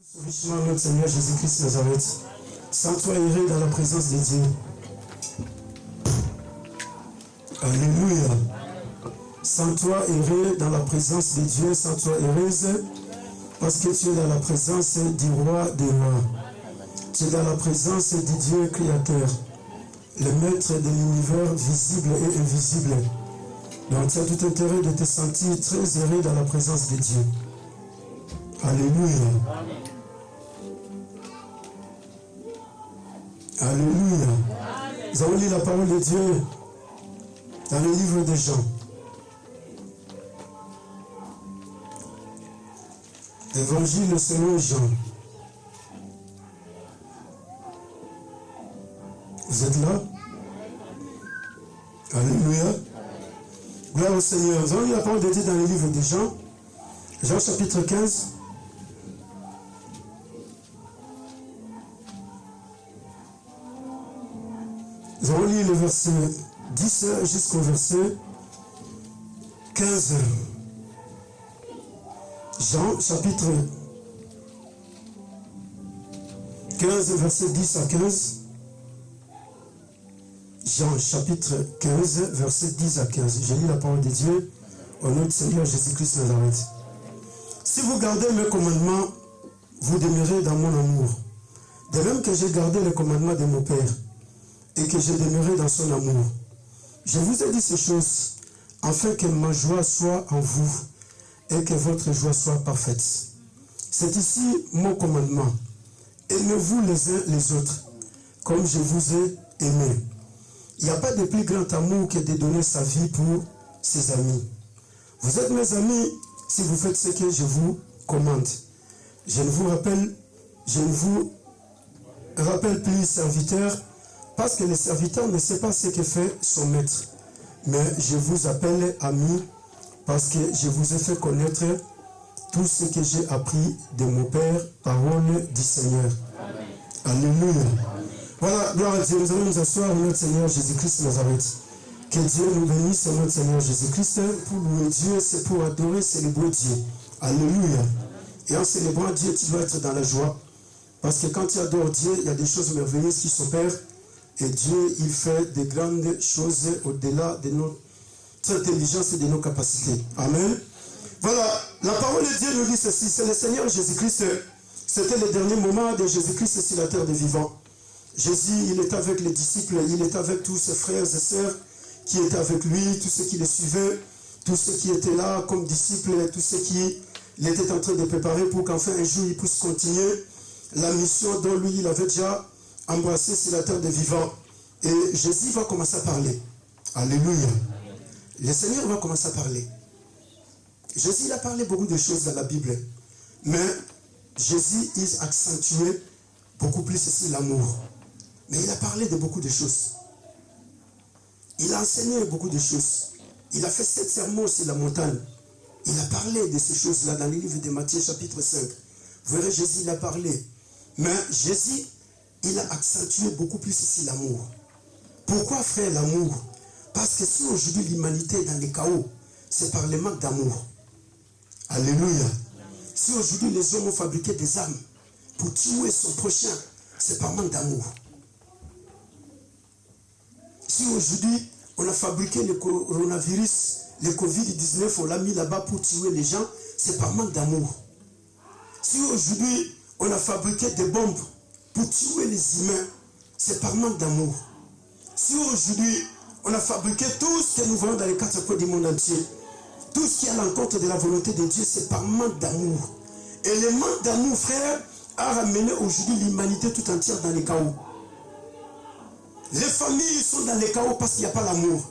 Richement notre Seigneur Jésus-Christ Nazareth, sans toi errer dans la présence de Dieu. Alléluia. Sans toi errer dans la présence de Dieu, sans toi heureuse, parce que tu es dans la présence du roi des rois. Tu es dans la présence du Dieu créateur, le maître de l'univers visible et invisible. Donc tu as tout intérêt de te sentir très heureux dans la présence de Dieu. Alléluia. Alléluia. Nous avons lu la parole de Dieu dans le livre de Jean. Évangile selon Jean. Vous êtes là? Alléluia. Gloire au Seigneur. Nous avons lu la parole de Dieu dans le livre de Jean. Jean chapitre 15. Nous avons lu le verset 10 jusqu'au verset 15. Jean chapitre 15, verset 10 à 15. Jean chapitre 15, verset 10 à 15. J'ai lu la parole de Dieu au nom du Seigneur Jésus-Christ Nazareth. Si vous gardez mes commandements, vous demeurez dans mon amour. De même que j'ai gardé les commandements de mon Père et que j'ai demeuré dans son amour. Je vous ai dit ces choses afin que ma joie soit en vous et que votre joie soit parfaite. C'est ici mon commandement. Aimez-vous les uns les autres comme je vous ai aimé. Il n'y a pas de plus grand amour que de donner sa vie pour ses amis. Vous êtes mes amis si vous faites ce que je vous commande. Je ne vous rappelle plus serviteur, parce que le serviteur ne sait pas ce que fait son maître. Mais je vous appelle ami, parce que je vous ai fait connaître tout ce que j'ai appris de mon Père, parole du Seigneur. Alléluia. Voilà, gloire à Dieu. Nous allons nous asseoir au nom de Seigneur Jésus-Christ Nazareth. Que Dieu nous bénisse au nom de Seigneur Jésus-Christ. Pour louer Dieu, c'est pour adorer, célébrer Dieu. Alléluia. Et en célébrant Dieu, tu dois être dans la joie. Parce que quand tu adores Dieu, il y a des choses merveilleuses qui s'opèrent. Et Dieu, il fait de grandes choses au-delà de notre intelligence et de nos capacités. Amen. Voilà, la parole de Dieu nous dit ceci. C'est le Seigneur Jésus-Christ. C'était le dernier moment de Jésus-Christ sur la terre des vivants. Jésus, il était avec les disciples, il était avec tous ses frères et sœurs qui étaient avec lui, tous ceux qui le suivaient, tous ceux qui étaient là comme disciples, tous ceux qui l'étaient en train de préparer pour qu'enfin un jour il puisse continuer la mission dont lui, il avait déjà embrassé sur la terre des vivants. Et Jésus va commencer à parler. Alléluia. Le Seigneur va commencer à parler. Jésus, il a parlé beaucoup de choses dans la Bible. Mais Jésus, il accentuait beaucoup plus ici l'amour. Mais il a parlé de beaucoup de choses. Il a enseigné beaucoup de choses. Il a fait 7 sermons sur la montagne. Il a parlé de ces choses-là dans le livre de Matthieu chapitre 5. Vous verrez, Jésus, il a parlé. Mais Jésus, il a accentué beaucoup plus ici l'amour. Pourquoi, frère, l'amour? Parce que si aujourd'hui l'humanité est dans le chaos, c'est par le manque d'amour. Alléluia. Si aujourd'hui les hommes ont fabriqué des armes pour tuer son prochain, c'est par manque d'amour. Si aujourd'hui on a fabriqué le coronavirus, le Covid-19, on l'a mis là-bas pour tuer les gens, c'est par manque d'amour. Si aujourd'hui on a fabriqué des bombes pour tuer les humains, c'est par manque d'amour. Si aujourd'hui on a fabriqué tout ce que nous voyons dans les 4 coins du monde entier, tout ce qui est à l'encontre de la volonté de Dieu, c'est par manque d'amour. Et le manque d'amour, frère, a ramené aujourd'hui l'humanité tout entière dans le chaos. Les familles sont dans le chaos parce qu'il n'y a pas l'amour.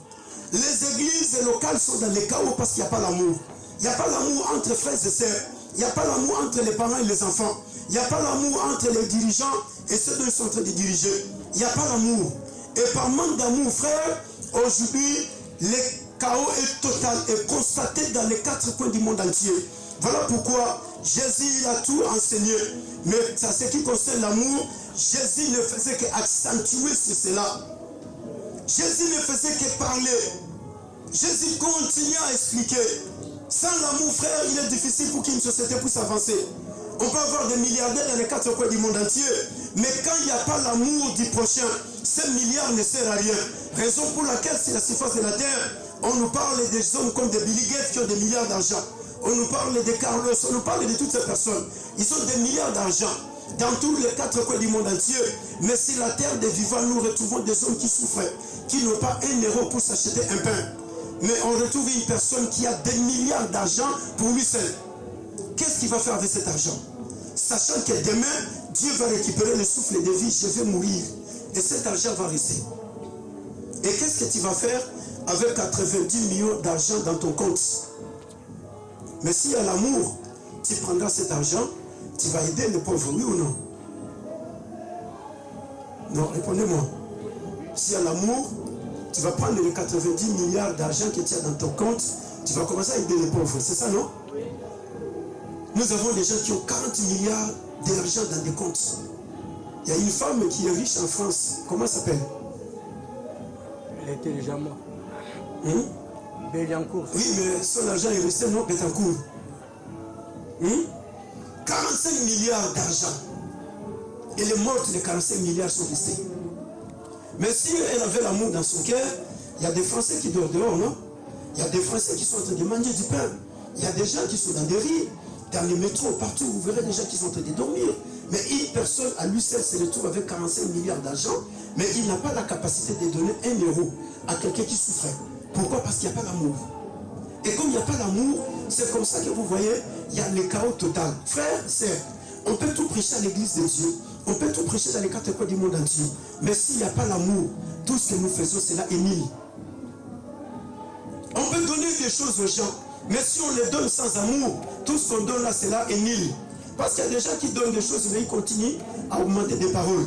Les églises locales sont dans le chaos parce qu'il n'y a pas l'amour. Il n'y a pas l'amour entre frères et sœurs. Il n'y a pas l'amour entre les parents et les enfants. Il n'y a pas l'amour entre les dirigeants et ceux qui sont en train de diriger. Il n'y a pas l'amour. Et par manque d'amour, frère, aujourd'hui, le chaos est total et constaté dans les 4 coins du monde entier. Voilà pourquoi Jésus a tout enseigné. Mais à ce qui concerne l'amour, Jésus ne faisait qu'accentuer sur cela. Jésus ne faisait que parler. Jésus continue à expliquer. Sans l'amour, frère, il est difficile pour qu'une société puisse avancer. On peut avoir des milliardaires dans les quatre coins du monde entier, mais quand il n'y a pas l'amour du prochain, ces milliards ne servent à rien. Raison pour laquelle, sur la surface de la terre, on nous parle des hommes comme des Bill Gates qui ont des milliards d'argent. On nous parle de Carlos, on nous parle de toutes ces personnes. Ils ont des milliards d'argent dans tous les quatre coins du monde entier. Mais sur la terre des vivants, nous retrouvons des hommes qui souffrent, qui n'ont pas un euro pour s'acheter un pain. Mais on retrouve une personne qui a des milliards d'argent pour lui seul. Qu'est-ce qu'il va faire avec cet argent? Sachant que demain, Dieu va récupérer le souffle de vie, je vais mourir. Et cet argent va rester. Et qu'est-ce que tu vas faire avec 90 millions d'argent dans ton compte? Mais s'il y a l'amour, tu prendras cet argent, tu vas aider les pauvres, oui ou non? Non, répondez-moi. S'il y a l'amour, tu vas prendre les 90 milliards d'argent que tu as dans ton compte, tu vas commencer à aider les pauvres, c'est ça, non? Oui. Nous avons des gens qui ont 40 milliards d'argent dans des comptes. Il y a une femme qui est riche en France. Comment elle s'appelle? Elle était déjà morte. Béliancourt. Oui, mais son argent est resté, non, Bétancourt. 45 milliards d'argent. Et les morts de 45 milliards sont restés. Mais si elle avait l'amour dans son cœur, il y a des Français qui dorment dehors, non? Il y a des Français qui sont en train de manger du pain. Il y a des gens qui sont dans des rues, dans les métros, partout. Vous verrez des gens qui sont en train de dormir. Mais une personne à lui seul se retrouve avec 45 milliards d'argent, mais il n'a pas la capacité de donner 1 euro à quelqu'un qui souffrait. Pourquoi? Parce qu'il n'y a pas l'amour. Et comme il n'y a pas l'amour, c'est comme ça que vous voyez, il y a le chaos total. Frère, sœur, on peut tout prêcher à l'église de Dieu. On peut tout prêcher dans les quatre coins du monde entier. Mais s'il n'y a pas l'amour, tout ce que nous faisons, c'est là énil. On peut donner des choses aux gens, mais si on les donne sans amour, tout ce qu'on donne là, c'est là énil. Parce qu'il y a des gens qui donnent des choses, mais ils continuent à augmenter des paroles.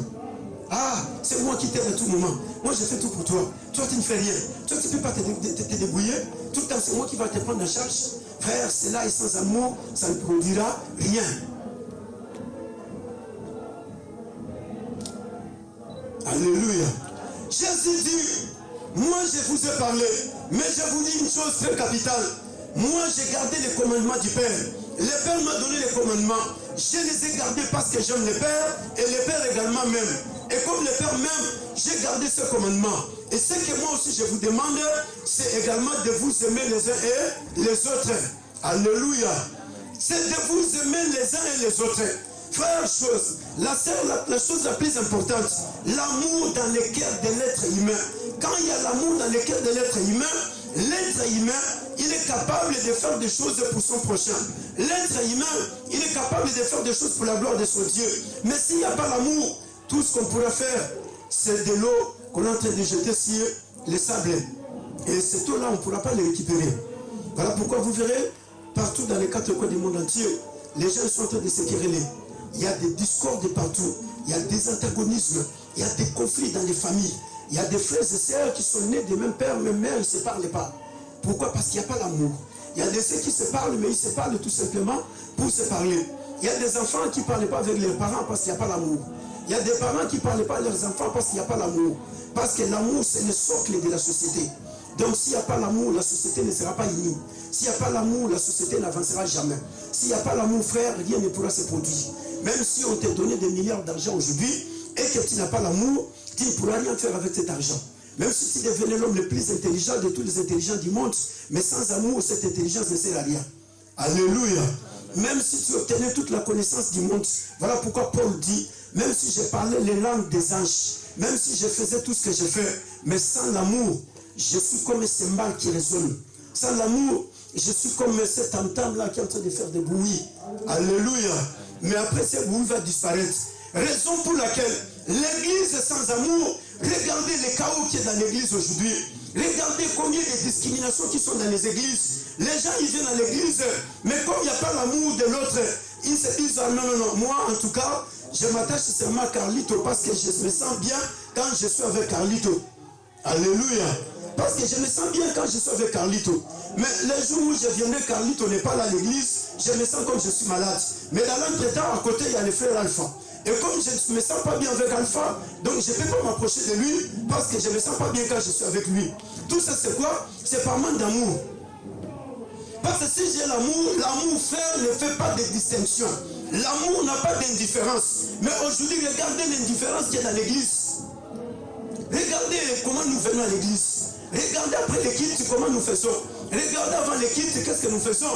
Ah, c'est moi qui t'aide à tout moment. Moi, je fais tout pour toi. Toi, tu ne fais rien. Toi, tu ne peux pas te débrouiller. Tout le temps, c'est moi qui va te prendre en charge. Frère, cela est sans amour, ça ne produira rien. Alléluia. Jésus dit, moi je vous ai parlé, mais je vous dis une chose très capitale. Moi, j'ai gardé les commandements du Père. Le Père m'a donné les commandements. Je les ai gardés parce que j'aime le Père et le Père également m'aime. Et comme le Père m'aime, j'ai gardé ce commandement. Et ce que moi aussi je vous demande, c'est également de vous aimer les uns et les autres. Alléluia. C'est de vous aimer les uns et les autres. Frère, la chose la plus importante, l'amour dans le cœur de l'être humain. Quand il y a l'amour dans le cœur de l'être humain, il est capable de faire des choses pour son prochain. L'être humain, il est capable de faire des choses pour la gloire de son Dieu. Mais s'il n'y a pas l'amour, tout ce qu'on pourra faire, c'est de l'eau qu'on est en train de jeter sur les sables. Et cette eau-là, on ne pourra pas les récupérer. Voilà pourquoi vous verrez, partout dans les quatre coins du monde entier, les gens sont en train de se quereller. Il y a des discordes partout. Il y a des antagonismes. Il y a des conflits dans les familles. Il y a des frères et sœurs qui sont nés des mêmes pères, même mères, ils ne se parlent pas. Pourquoi? Parce qu'il n'y a pas l'amour. Il y a des ceux qui se parlent, mais ils se parlent tout simplement pour se parler. Il y a des enfants qui ne parlent pas avec leurs parents parce qu'il n'y a pas l'amour. Il y a des parents qui ne parlent pas à leurs enfants parce qu'il n'y a pas l'amour. Parce que l'amour, c'est le socle de la société. Donc s'il n'y a pas l'amour, la société ne sera pas unie. S'il n'y a pas l'amour, la société n'avancera jamais. S'il n'y a pas l'amour, frère, rien ne pourra se produire. Même si on t'a donné des milliards d'argent aujourd'hui et que tu n'as pas l'amour, tu ne pourras rien faire avec cet argent. Même si tu devenais l'homme le plus intelligent de tous les intelligents du monde, mais sans amour, cette intelligence ne sert à rien. Alléluia. Même si tu obtenais toute la connaissance du monde, voilà pourquoi Paul dit, même si je parlais les langues des anges, même si je faisais tout ce que je fais, mais sans l'amour, je suis comme un cymbale qui résonne. Sans l'amour, je suis comme cet tam-tam-là qui est en train de faire des bruits. Alléluia. Mais après, ce bruit va disparaître. Raison pour laquelle l'église est sans amour. Regardez le chaos qui est dans l'église aujourd'hui. Regardez combien de discriminations qui sont dans les églises. Les gens, ils viennent à l'église, mais comme il n'y a pas l'amour de l'autre, ils se disent, ah, non, moi en tout cas, je m'attache seulement à Carlito parce que je me sens bien quand je suis avec Carlito. Alléluia. Parce que je me sens bien quand je suis avec Carlito. Mais les jours où je viendrai, Carlito n'est pas là à l'église, je me sens comme je suis malade. Mais dans l'entretemps, à côté, il y a le frère Alpha. Et comme je ne me sens pas bien avec Alpha, donc je ne peux pas m'approcher de lui parce que je ne me sens pas bien quand je suis avec lui. Tout ça, c'est quoi? C'est par manque d'amour. Parce que si j'ai l'amour, l'amour, frère, ne fait pas de distinction. L'amour n'a pas d'indifférence. Mais aujourd'hui, regardez l'indifférence qu'il y a dans l'église. Regardez comment nous venons à l'église. Regardez après les cultes, comment nous faisons. Regardez avant les cultes, qu'est-ce que nous faisons.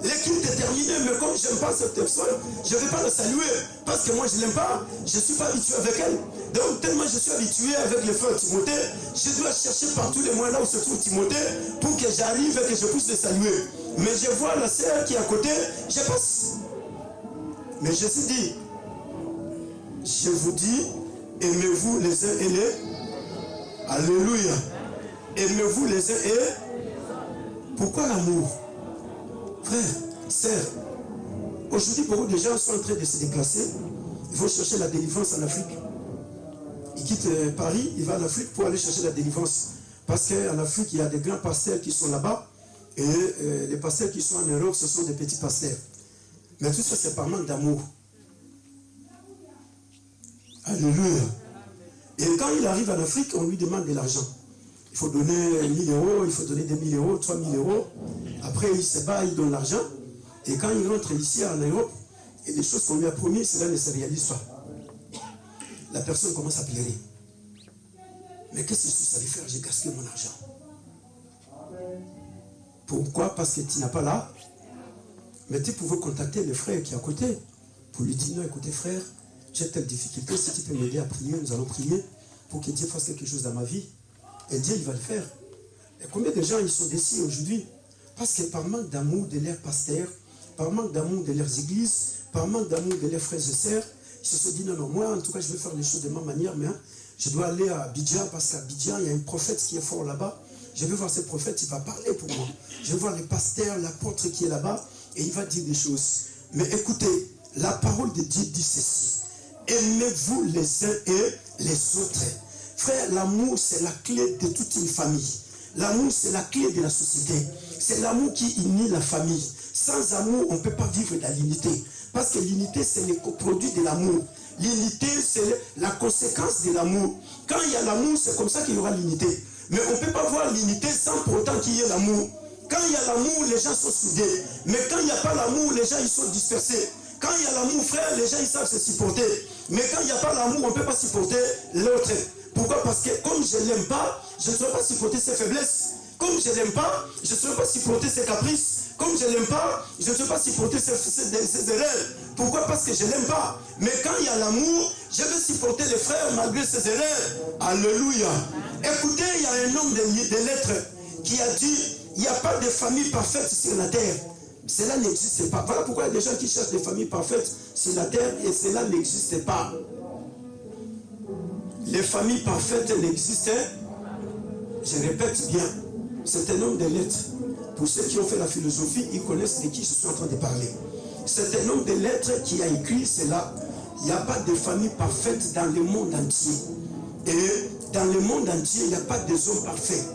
Les cultes est terminé, mais comme je n'aime pas cette personne, je ne vais pas le saluer. Parce que moi, je ne l'aime pas. Je ne suis pas habitué avec elle. Donc, tellement je suis habitué avec le frère Timothée, je dois chercher par tous les moyens là où se trouve Timothée pour que j'arrive et que je puisse le saluer. Mais je vois la sœur qui est à côté, je passe. Mais Jésus dit, je vous dis, aimez-vous les uns et les... Alléluia. Aimez-vous les uns et... Pourquoi l'amour? Frère, sœur, aujourd'hui beaucoup de gens sont en train de se déplacer. Ils vont chercher la délivrance en Afrique. Ils quittent Paris, ils vont en Afrique pour aller chercher la délivrance. Parce qu'en Afrique, il y a des grands pasteurs qui sont là-bas. Et les pasteurs qui sont en Europe, ce sont des petits pasteurs. Mais tout ça, c'est par manque d'amour. Alléluia. Et quand il arrive en Afrique, on lui demande de l'argent. Il faut donner 1000 euros, il faut donner 2000 euros, 3000 euros. Après, il se bat, il donne l'argent. Et quand il rentre ici en Europe, et les choses qu'on lui a promis, cela ne se réalise pas. La personne commence à pleurer. Mais qu'est-ce que je suis allé faire? J'ai gaspillé mon argent. Pourquoi? Parce que tu n'as pas là. Mais tu pouvais contacter le frère qui est à côté pour lui dire, non, écoutez frère, j'ai telle difficulté, si tu peux m'aider à prier, nous allons prier pour que Dieu fasse quelque chose dans ma vie. Et Dieu, il va le faire. Et combien de gens ils sont déçus aujourd'hui? Parce que par manque d'amour de leurs pasteurs, par manque d'amour de leurs églises, par manque d'amour de leurs frères et sœurs, ils se sont dit, non, moi, en tout cas, je vais faire les choses de ma manière, mais je dois aller à Abidjan, parce qu'à Abidjan, il y a un prophète qui est fort là-bas. Je vais voir ce prophète, il va parler pour moi. Je vais voir le pasteur, l'apôtre qui est là-bas, et il va dire des choses. Mais écoutez, la parole de Dieu dit ceci. Aimez-vous les uns et les autres. Frère, l'amour, c'est la clé de toute une famille. L'amour, c'est la clé de la société. C'est l'amour qui unit la famille. Sans amour, on ne peut pas vivre dans l'unité. Parce que l'unité, c'est le coproduit de l'amour. L'unité, c'est la conséquence de l'amour. Quand il y a l'amour, c'est comme ça qu'il y aura l'unité. Mais on ne peut pas voir l'unité sans pour autant qu'il y ait l'amour. Quand il y a l'amour, les gens sont soudés. Mais quand il n'y a pas l'amour, les gens ils sont dispersés. Quand il y a l'amour, frère, les gens ils savent se supporter. Mais quand il n'y a pas l'amour, on ne peut pas supporter l'autre. Pourquoi? Parce que comme je ne l'aime pas, je ne saurais pas supporter ses faiblesses. Comme je ne l'aime pas, je ne saurais pas supporter ses caprices. Comme je ne l'aime pas, je ne saurais pas supporter ses erreurs. Pourquoi? Parce que je ne l'aime pas. Mais quand il y a l'amour, je vais supporter les frères malgré ses erreurs. Alléluia. Écoutez, il y a un homme de lettres qui a dit, il n'y a pas de famille parfaite sur la terre. Cela n'existe pas. Voilà pourquoi il y a des gens qui cherchent des familles parfaites sur la terre et cela n'existe pas. Les familles parfaites n'existent. Je répète bien, c'est un homme de lettres. Pour ceux qui ont fait la philosophie, ils connaissent de qui je suis en train de parler. C'est un homme de lettres qui a écrit cela. Il n'y a pas de famille parfaite dans le monde entier. Et dans le monde entier, il n'y a pas d'hommes parfaits.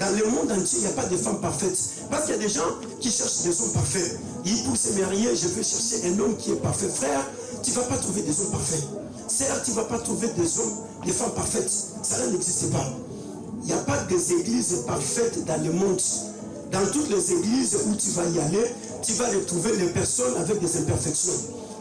Dans le monde entier, il n'y a pas de femmes parfaites. Parce qu'il y a des gens qui cherchent des hommes parfaits. Ils pour se marier, je veux chercher un homme qui est parfait. Frère, tu ne vas pas trouver des hommes parfaits. Sœur, tu ne vas pas trouver des femmes parfaites. Ça n'existe pas. Il n'y a pas des églises parfaites dans le monde. Dans toutes les églises où tu vas y aller, tu vas retrouver les personnes avec des imperfections.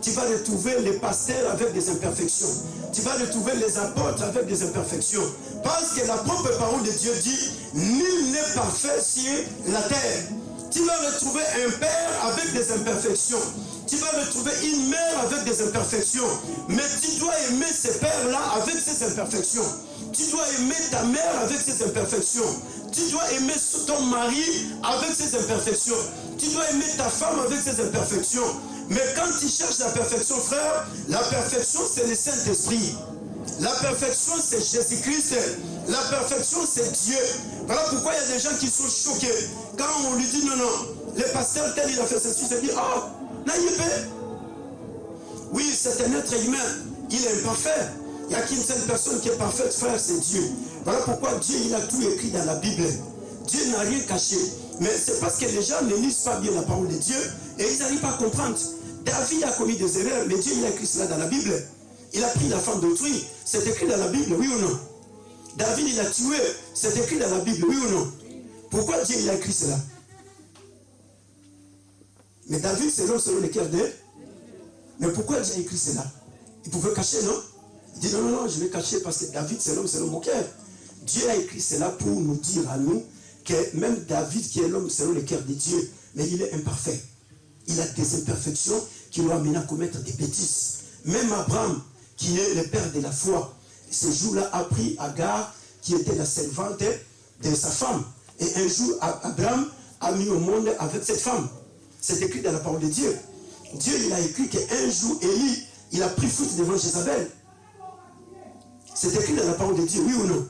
Tu vas retrouver les pasteurs avec des imperfections. Tu vas retrouver les apôtres avec des imperfections. Parce que la propre parole de Dieu dit, nul n'est parfait sur la terre. Tu vas retrouver un père avec des imperfections. Tu vas retrouver une mère avec des imperfections. Mais tu dois aimer ces pères-là avec ces imperfections. Tu dois aimer ta mère avec ses imperfections. Tu dois aimer ton mari avec ses imperfections. Tu dois aimer ta femme avec ses imperfections. Mais quand tu cherches la perfection, frère, la perfection, c'est le Saint-Esprit. La perfection, c'est Jésus-Christ. La perfection, c'est Dieu. Voilà pourquoi il y a des gens qui sont choqués. Quand on lui dit non, non, le pasteur tel, il a fait ceci, il se dit, oh, naïve. Oui, c'est un être humain. Il est imparfait. Il n'y a qu'une seule personne qui est parfaite, frère, c'est Dieu. Voilà pourquoi Dieu, il a tout écrit dans la Bible. Dieu n'a rien caché. Mais c'est parce que les gens ne lisent pas bien la parole de Dieu et ils n'arrivent pas à comprendre. David a commis des erreurs, mais Dieu, il a écrit cela dans la Bible. Il a pris la femme d'autrui. C'est écrit dans la Bible, oui ou non? David, il a tué. C'est écrit dans la Bible, oui ou non? Pourquoi Dieu, il a écrit cela? Mais David, c'est l'homme selon le cœur de... Mais pourquoi il a écrit cela? Il pouvait cacher, non? Il dit non, je vais cacher parce que David, c'est l'homme selon mon cœur. Dieu a écrit cela pour nous dire à nous que même David, qui est l'homme selon le cœur de Dieu, mais il est imparfait. Il a des imperfections qui l'ont amené à commettre des bêtises. Même Abraham, qui est le père de la foi, ce jour-là a pris Agar, qui était la servante de sa femme. Et un jour, Abraham a mis au monde avec cette femme. C'est écrit dans la parole de Dieu. Dieu, il a écrit qu'un jour, Élie, il a pris fuite devant Jézabel. C'est écrit dans la parole de Dieu, oui ou non?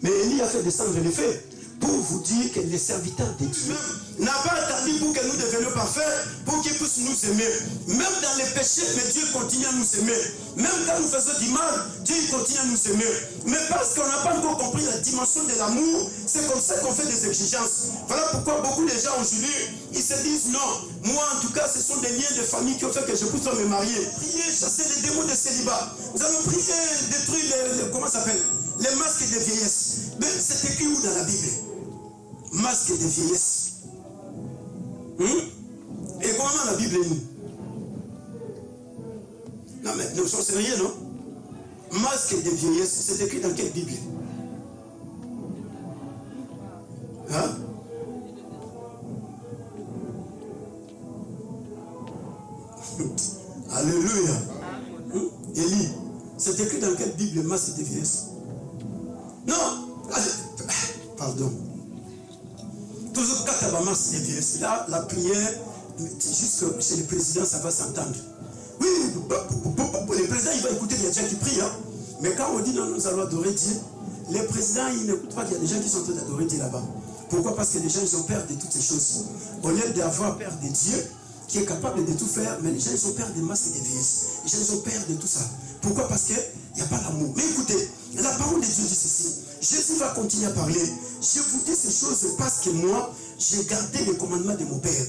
Mais Élie a fait descendre les faits pour vous dire que les serviteurs de Dieu n'a pas attendu pour que nous devenions parfaits, pour qu'il puisse nous aimer. Même dans les péchés, mais Dieu continue à nous aimer. Même quand nous faisons du mal, Dieu continue à nous aimer. Mais parce qu'on n'a pas encore compris la dimension de l'amour, c'est comme ça qu'on fait des exigences. Voilà pourquoi beaucoup de gens aujourd'hui, ils se disent non, moi en tout cas, ce sont des liens de famille qui ont fait que je puisse me marier. Priez, chasser les démons de célibat. Nous allons prier, détruire comment ça s'appelle? Les masques de vieillesse. Mais c'est écrit où dans la Bible? Masque de vieillesse. Et comment la Bible est nous? Non mais nous sommes sérieux, non? Masque de vieillesse, c'est écrit dans quelle Bible? Hein? Alléluia. Élie, c'est écrit dans quelle Bible, masque de vieillesse? Non, pardon. Toujours quand tu as masque de vieillesse, là, la prière, jusque chez le président, ça va s'entendre. Oui, le président, il va écouter, il y a des gens qui prient. Hein. Mais quand on dit non, nous allons adorer Dieu, les présidents, ils n'écoutent pas, il y a des gens qui sont en train d'adorer Dieu là-bas. Pourquoi? Parce que les gens, ils ont peur de toutes ces choses. Au lieu d'avoir peur de Dieu, qui est capable de tout faire, mais les gens, ils ont peur des masques de vieillesse. Les gens, ils ont peur de tout ça. Pourquoi? Parce qu'il n'y a pas l'amour. Mais écoutez, la parole de Dieu dit ceci. Jésus va continuer à parler. Je vous dis ces choses parce que moi, j'ai gardé les commandements de mon Père.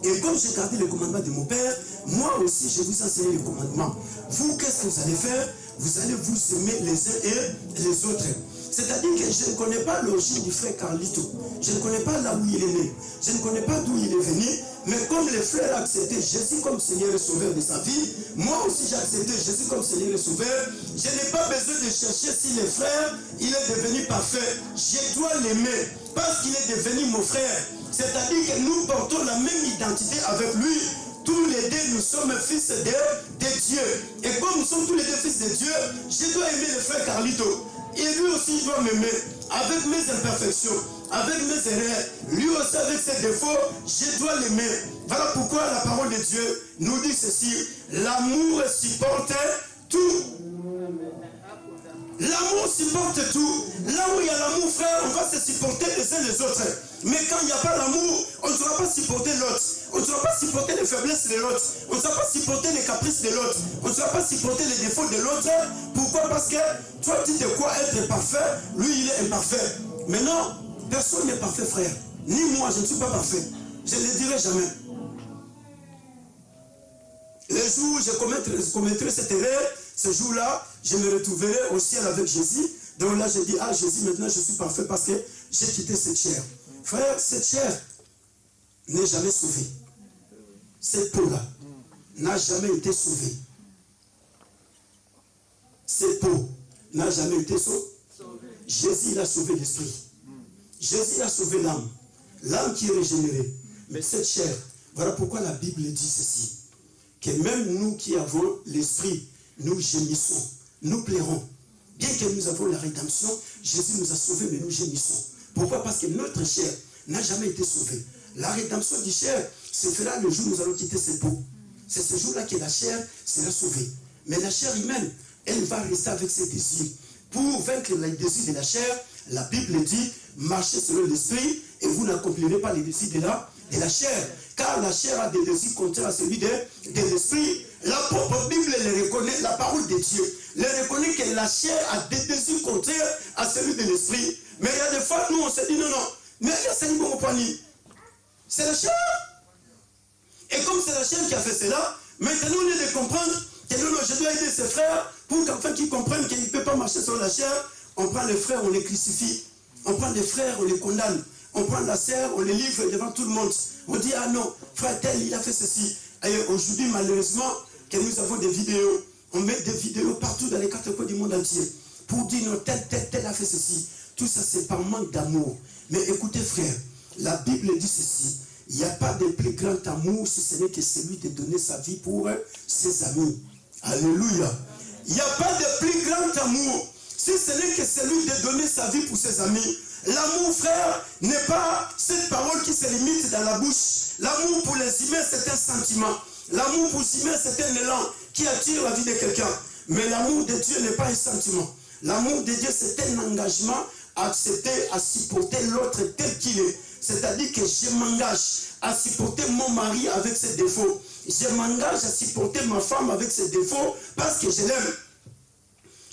Et comme j'ai gardé les commandements de mon Père, moi aussi, je vous enseigne les commandements. Vous, qu'est-ce que vous allez faire? Vous allez vous aimer les uns et les autres. C'est-à-dire que je ne connais pas l'origine du frère Carlito. Je ne connais pas là où il est né. Je ne connais pas d'où il est venu. Mais comme le frère a accepté Jésus comme Seigneur et Sauveur de sa vie, moi aussi j'ai accepté Jésus comme Seigneur et Sauveur. Je n'ai pas besoin de chercher si le frère, il est devenu parfait. Je dois l'aimer parce qu'il est devenu mon frère. C'est-à-dire que nous portons la même identité avec lui. Tous les deux, nous sommes fils de Dieu. Et comme nous sommes tous les deux fils de Dieu, je dois aimer le frère Carlito. Et lui aussi, il doit m'aimer avec mes imperfections, avec mes erreurs. Lui aussi, avec ses défauts, je dois l'aimer. Voilà pourquoi la parole de Dieu nous dit ceci. L'amour supporte tout. L'amour supporte tout. Là où il y a l'amour, frère, on va se supporter les uns les autres. Mais quand il n'y a pas l'amour, on ne saura pas supporter l'autre. On ne saura pas supporter les faiblesses de l'autre. On ne saura pas supporter les caprices de l'autre. On ne saura pas supporter les défauts de l'autre. Pourquoi? Parce que toi, tu te crois être parfait. Lui, il est imparfait. Mais non, personne n'est parfait, frère. Ni moi, je ne suis pas parfait. Je ne le dirai jamais. Le jour où je commettrai cette erreur, ce jour-là, je me retrouverai au ciel avec Jésus. Donc là, je dis, ah Jésus, maintenant je suis parfait parce que j'ai quitté cette chair. Frère, cette chair n'est jamais sauvée. Cette peau-là n'a jamais été sauvée. Cette peau n'a jamais été sauvée. Jésus, il a sauvé l'esprit. Jésus a sauvé l'âme. L'âme qui est régénérée. Mais cette chair, voilà pourquoi la Bible dit ceci. Que même nous qui avons l'esprit, nous gémissons, nous plairons. Bien que nous avons la rédemption, Jésus nous a sauvés, mais nous gémissons. Pourquoi? Parce que notre chair n'a jamais été sauvée. La rédemption du chair se fera le jour où nous allons quitter cette peau. C'est ce jour-là que la chair sera sauvée. Mais la chair humaine, elle va rester avec ses désirs. Pour vaincre les désirs de la chair, la Bible dit, marchez selon l'esprit et vous n'accomplirez pas les désirs de la chair. Car la chair a des désirs contraires à celui de l'esprit. La propre Bible le reconnaît, la parole de Dieu le reconnaît que la chair a des désirs contraires à celui de l'esprit. Mais il y a des fois, nous, on se dit non, mais c'est la chair. Et comme c'est la chair qui a fait cela, maintenant on est de comprendre que non, je dois aider ses frères pour qu'enfin qu'ils comprennent qu'il ne peut pas marcher sur la chair. On prend les frères, on les crucifie. On prend les frères, on les condamne. On prend la sœur, on le livre devant tout le monde. On dit, ah non, frère tel, il a fait ceci. Et aujourd'hui, malheureusement, que nous avons des vidéos. On met des vidéos partout dans les quatre coins du monde entier. Pour dire, non, tel a fait ceci. Tout ça, c'est par manque d'amour. Mais écoutez, frère, la Bible dit ceci. Il n'y a pas de plus grand amour si ce n'est que celui de donner sa vie pour ses amis. Alléluia. Il n'y a pas de plus grand amour si ce n'est que celui de donner sa vie pour ses amis. L'amour, frère, n'est pas cette parole qui se limite dans la bouche. L'amour pour les humains, c'est un sentiment. L'amour pour les humains, c'est un élan qui attire la vie de quelqu'un. Mais l'amour de Dieu n'est pas un sentiment. L'amour de Dieu, c'est un engagement à accepter, à supporter l'autre tel qu'il est. C'est-à-dire que je m'engage à supporter mon mari avec ses défauts. Je m'engage à supporter ma femme avec ses défauts parce que je l'aime.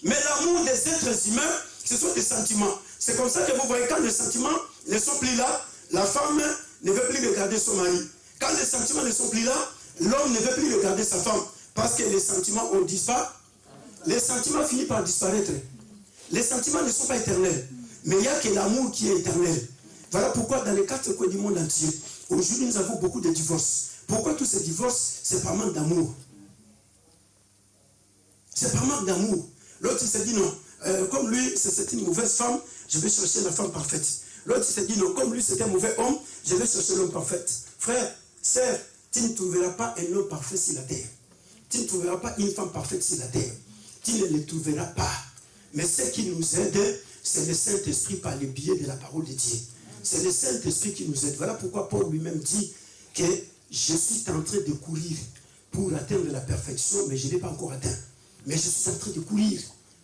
Mais l'amour des êtres humains, ce sont des sentiments. C'est comme ça que vous voyez, quand les sentiments ne sont plus là, la femme ne veut plus regarder son mari. Quand les sentiments ne sont plus là, l'homme ne veut plus regarder sa femme. Parce que les sentiments ont disparu. Les sentiments finissent par disparaître. Les sentiments ne sont pas éternels. Mais il n'y a que l'amour qui est éternel. Voilà pourquoi dans les quatre coins du monde entier, aujourd'hui nous avons beaucoup de divorces. Pourquoi tous ces divorces? C'est par manque d'amour. C'est par manque d'amour. L'autre il s'est dit non, comme lui c'est une mauvaise femme, je vais chercher la femme parfaite. L'autre il s'est dit non, comme lui c'est un mauvais homme, je vais chercher l'homme parfait. Frère, sœur, tu ne trouveras pas un homme parfait sur la terre. Tu ne trouveras pas une femme parfaite sur la terre. Tu ne les trouveras pas. Mais ce qui nous aide, c'est le Saint-Esprit par le biais de la parole de Dieu. C'est le Saint-Esprit qui nous aide. Voilà pourquoi Paul lui-même dit que je suis en train de courir pour atteindre la perfection, mais je ne l'ai pas encore atteint. Mais je suis en train de courir.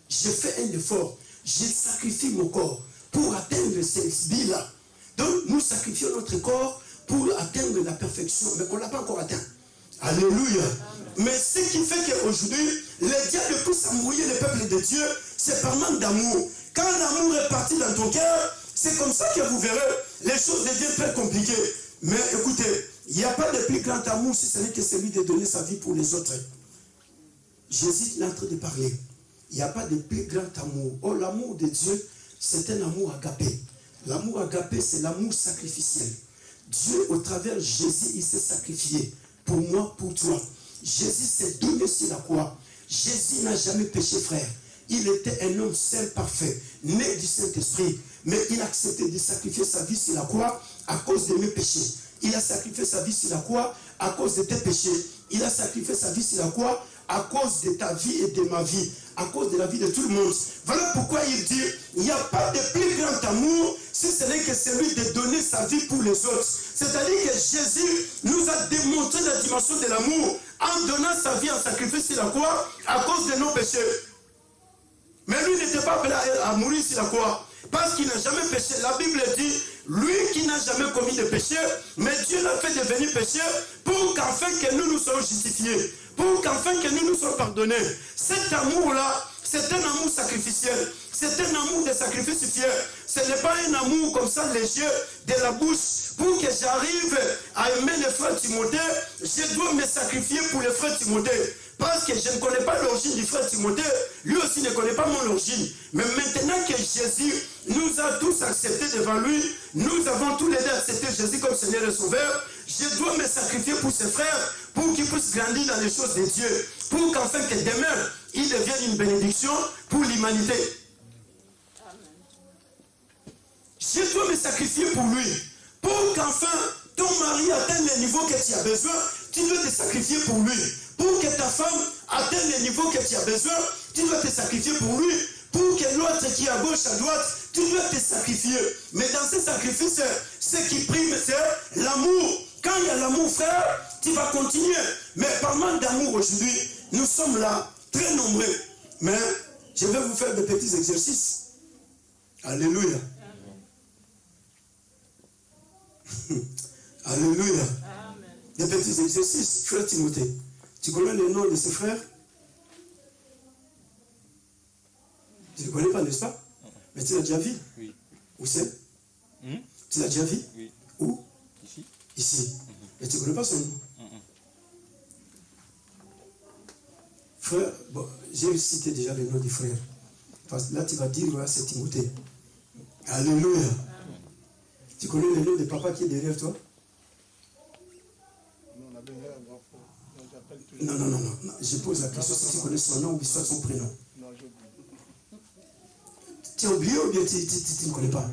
Je fais un effort. Je sacrifie mon corps pour atteindre cette vie-là. Donc, nous sacrifions notre corps pour atteindre la perfection, mais on ne l'a pas encore atteint. Alléluia. Mais ce qui fait qu'aujourd'hui, le diable pousse à mouiller le peuple de Dieu, c'est par manque d'amour. Quand l'amour est parti dans ton cœur, c'est comme ça que vous verrez, les choses deviennent très compliquées. Mais écoutez, il n'y a pas de plus grand amour si ce n'est que celui de donner sa vie pour les autres. Jésus est en train de parler. Il n'y a pas de plus grand amour. Oh, l'amour de Dieu, c'est un amour agapé. L'amour agapé, c'est l'amour sacrificiel. Dieu, au travers de Jésus, il s'est sacrifié. Pour moi, pour toi. Jésus s'est donné sur la croix. Jésus n'a jamais péché, frère. Il était un homme saint, parfait, né du Saint-Esprit. Mais il a accepté de sacrifier sa vie sur la croix à cause de mes péchés. Il a sacrifié sa vie sur la croix à cause de tes péchés. Il a sacrifié sa vie sur la croix à cause de ta vie et de ma vie. À cause de la vie de tout le monde. Voilà pourquoi il dit, il n'y a pas de plus grand amour si ce n'est que celui de donner sa vie pour les autres. C'est-à-dire que Jésus nous a démontré la dimension de l'amour en donnant sa vie en sacrifice sur la croix à cause de nos péchés. Mais lui n'était pas appelé à mourir sur la croix parce qu'il n'a jamais péché. La Bible dit, lui qui n'a jamais commis de péché, mais Dieu l'a fait devenir pécheur pour qu'enfin que nous nous soyons justifiés, pour qu'enfin que nous nous soyons pardonnés. Cet amour-là, c'est un amour sacrificiel. C'est un amour de sacrifice fier. Ce n'est pas un amour comme ça léger de la bouche. Pour que j'arrive à aimer le frère Timothée, je dois me sacrifier pour le frère Timothée. Parce que je ne connais pas l'origine du frère Timothée, lui aussi ne connaît pas mon origine. Mais maintenant que Jésus nous a tous acceptés devant lui, nous avons tous les deux accepté Jésus comme Seigneur et Sauveur, je dois me sacrifier pour ses frères, pour qu'ils puissent grandir dans les choses de Dieu, pour qu'enfin que demain, il devienne une bénédiction pour l'humanité. Je dois me sacrifier pour lui, pour qu'enfin ton mari atteigne le niveau que tu as besoin, tu dois te sacrifier pour lui. Pour que ta femme atteigne le niveau que tu as besoin, tu dois te sacrifier pour lui. Pour que l'autre qui est à gauche, à droite, tu dois te sacrifier. Mais dans ce sacrifice, ce qui prime, c'est l'amour. Quand il y a l'amour, frère, tu vas continuer. Mais par manque d'amour aujourd'hui, nous sommes là, très nombreux. Mais je vais vous faire des petits exercices. Alléluia. Alléluia. Amen. Des petits exercices, frère Timothée. Tu connais le nom de ce frère? Tu ne le connais pas, n'est-ce pas? Mais tu l'as déjà vu? Oui. Où c'est? Tu l'as déjà vu? Oui. Où? Ici. Ici. Mais tu ne connais pas son nom? Frère, bon, j'ai cité déjà le nom du frère. Parce que là, tu vas dire, voilà, c'est Timothée. Alléluia. Tu connais le nom de papa qui est derrière toi? Non. Je pose la question si tu connais son nom ou soit son prénom. Non, j'ai oublié. Tu as oublié ou bien tu ne connais pas?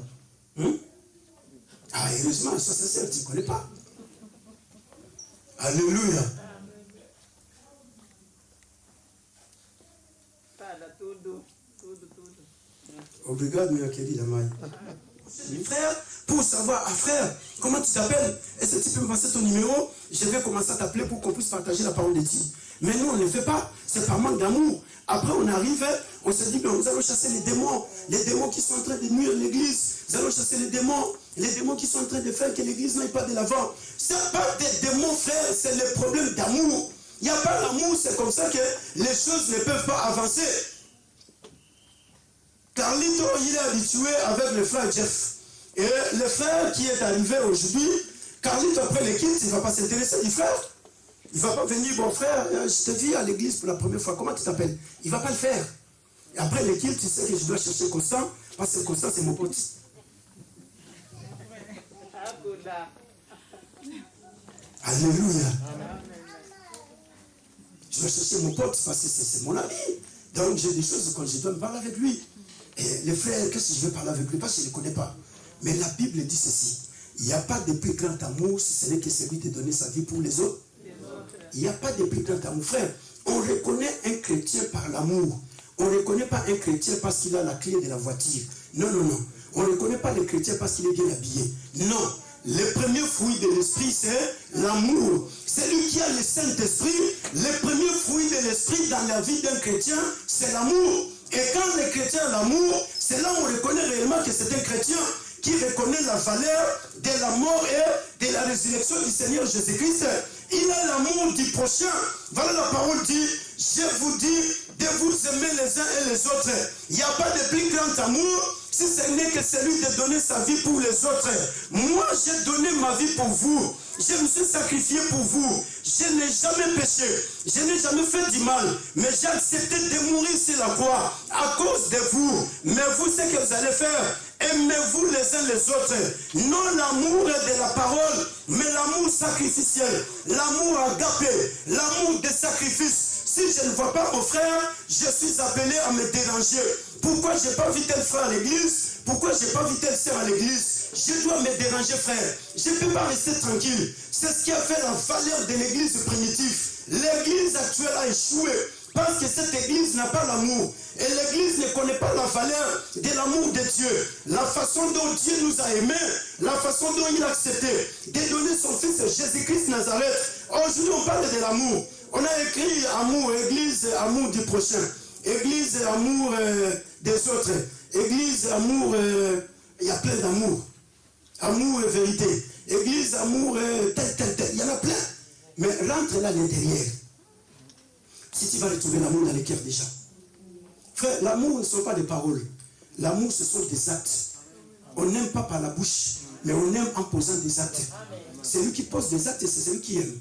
Ah, heureusement, sois sincère, tu ne connais pas. Alléluia. Obrigado, minha querida mãe. Frère, pour savoir, frère, comment tu t'appelles? Est-ce que tu peux me passer ton numéro? Je vais commencer à t'appeler pour qu'on puisse partager la parole de Dieu. Mais nous, on ne le fait pas. C'est par manque d'amour. Après, on arrive, on se dit, mais nous allons chasser les démons qui sont en train de nuire l'église. Nous allons chasser les démons qui sont en train de faire que l'église n'aille pas de l'avant. Ce n'est pas des démons, frère, c'est le problème d'amour. Il n'y a pas d'amour, c'est comme ça que les choses ne peuvent pas avancer. Carlito, il est habitué avec le frère Jeff. Et le frère qui est arrivé aujourd'hui, Carlito, après le culte, il ne va pas s'intéresser du frère. Il ne va pas venir, bon frère, je te vis à l'église pour la première fois, comment tu t'appelles? Il ne va pas le faire. Et après le culte, tu sais que je dois chercher Constant, parce que Constant, c'est mon pote. Alléluia. Je dois chercher mon pote, parce que c'est mon ami. Donc j'ai des choses quand je dois me parler avec lui. Et les frères, qu'est-ce que je veux parler avec lui? Parce que je ne le connais pas. Mais la Bible dit ceci. Il n'y a pas de plus grand amour si ce n'est que celui de donner sa vie pour les autres. Il n'y a pas de plus grand amour. Frère, on reconnaît un chrétien par l'amour. On ne reconnaît pas un chrétien parce qu'il a la clé de la voiture. Non. On ne reconnaît pas le chrétien parce qu'il est bien habillé. Non. Le premier fruit de l'esprit, c'est l'amour. Celui qui a le Saint-Esprit, le premier fruit de l'esprit dans la vie d'un chrétien, c'est l'amour. Et quand le chrétien a l'amour, c'est là où on reconnaît réellement que c'est un chrétien qui reconnaît la valeur de la mort et de la résurrection du Seigneur Jésus-Christ. Il a l'amour du prochain. Voilà la parole dit, je vous dis de vous aimer les uns et les autres. Il n'y a pas de plus grand amour si ce n'est que celui de donner sa vie pour les autres. Moi, j'ai donné ma vie pour vous. Je me suis sacrifié pour vous. Je n'ai jamais péché. Je n'ai jamais fait du mal. Mais j'ai accepté de mourir sur la croix à cause de vous. Mais vous, ce que vous allez faire, aimez-vous les uns les autres. Non l'amour de la parole, mais l'amour sacrificiel. L'amour agapé. L'amour des sacrifices. Si je ne vois pas mon frère, je suis appelé à me déranger. Pourquoi je n'ai pas vu tel frère à l'église? Pourquoi je n'ai pas vu telle sœur à l'église? Je dois me déranger, frère. Je ne peux pas rester tranquille. C'est ce qui a fait la valeur de l'église primitive. L'église actuelle a échoué parce que cette église n'a pas l'amour. Et l'église ne connaît pas la valeur de l'amour de Dieu. La façon dont Dieu nous a aimés, la façon dont il a accepté de donner son fils Jésus-Christ Nazareth. Aujourd'hui, on parle de l'amour. On a écrit amour, église, amour du prochain. Église, amour des autres. Église, amour, il y a plein d'amour. Amour et vérité. Église, amour, tel. Il y en a plein. Mais rentre là à l'intérieur. Si tu vas retrouver l'amour dans les cœurs des gens. Frère, l'amour ne sont pas des paroles. L'amour, ce sont des actes. On n'aime pas par la bouche, mais on aime en posant des actes. Celui qui pose des actes, c'est celui qui aime.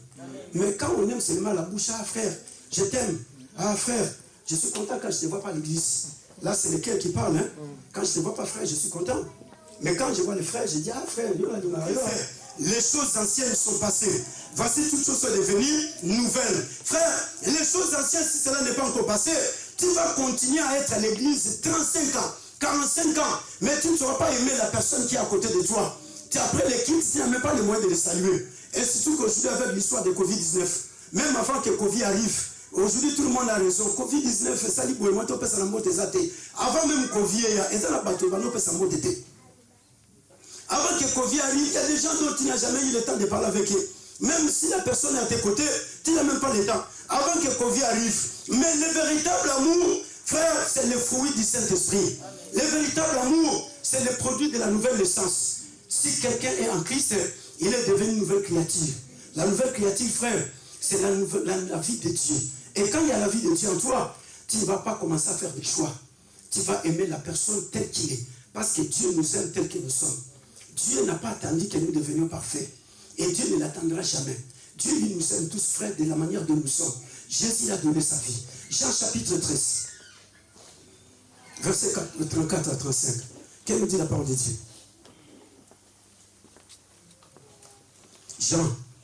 Mais quand on aime seulement la bouche, ah frère, je t'aime. Ah frère, je suis content quand je ne te vois pas à l'église. Là, c'est le cœur qui parle. Hein? Quand je ne te vois pas, frère, je suis content. Mais quand je vois les frères, je dis, ah frère, les choses anciennes sont passées. Voici toutes choses sont devenues nouvelles. Frère, les choses anciennes, si cela n'est pas encore passé, tu vas continuer à être à l'église 35 ans, 45 ans, mais tu ne sauras pas aimer la personne qui est à côté de toi. Après les kids, tu n'as même pas les moyens de les saluer. Et surtout qu'aujourd'hui, avec l'histoire de Covid-19, même avant que Covid arrive, aujourd'hui, tout le monde a raison. Covid-19, ça dit, moi, tu peux ça la mot des athées. Avant même Covid, il y a la bateau, on peut ça mot d'été. Avant que Covid arrive, il y a des gens dont tu n'as jamais eu le temps de parler avec eux. Même si la personne est à tes côtés, tu n'as même pas le temps. Avant que Covid arrive. Mais le véritable amour, frère, c'est le fruit du Saint-Esprit. Le véritable amour, c'est le produit de la nouvelle naissance. Si quelqu'un est en Christ, il est devenu une nouvelle créature. La nouvelle créature, frère, c'est la vie de Dieu. Et quand il y a la vie de Dieu en toi, tu ne vas pas commencer à faire des choix. Tu vas aimer la personne telle qu'il est. Parce que Dieu nous aime tel que nous sommes. Dieu n'a pas attendu que nous devenions parfaits. Et Dieu ne l'attendra jamais. Dieu, lui, nous aime tous, frères, de la manière dont nous sommes. Jésus a donné sa vie. Jean chapitre 13, verset 34 à 35. Qu'est-ce que nous dit la parole de Dieu? Jean.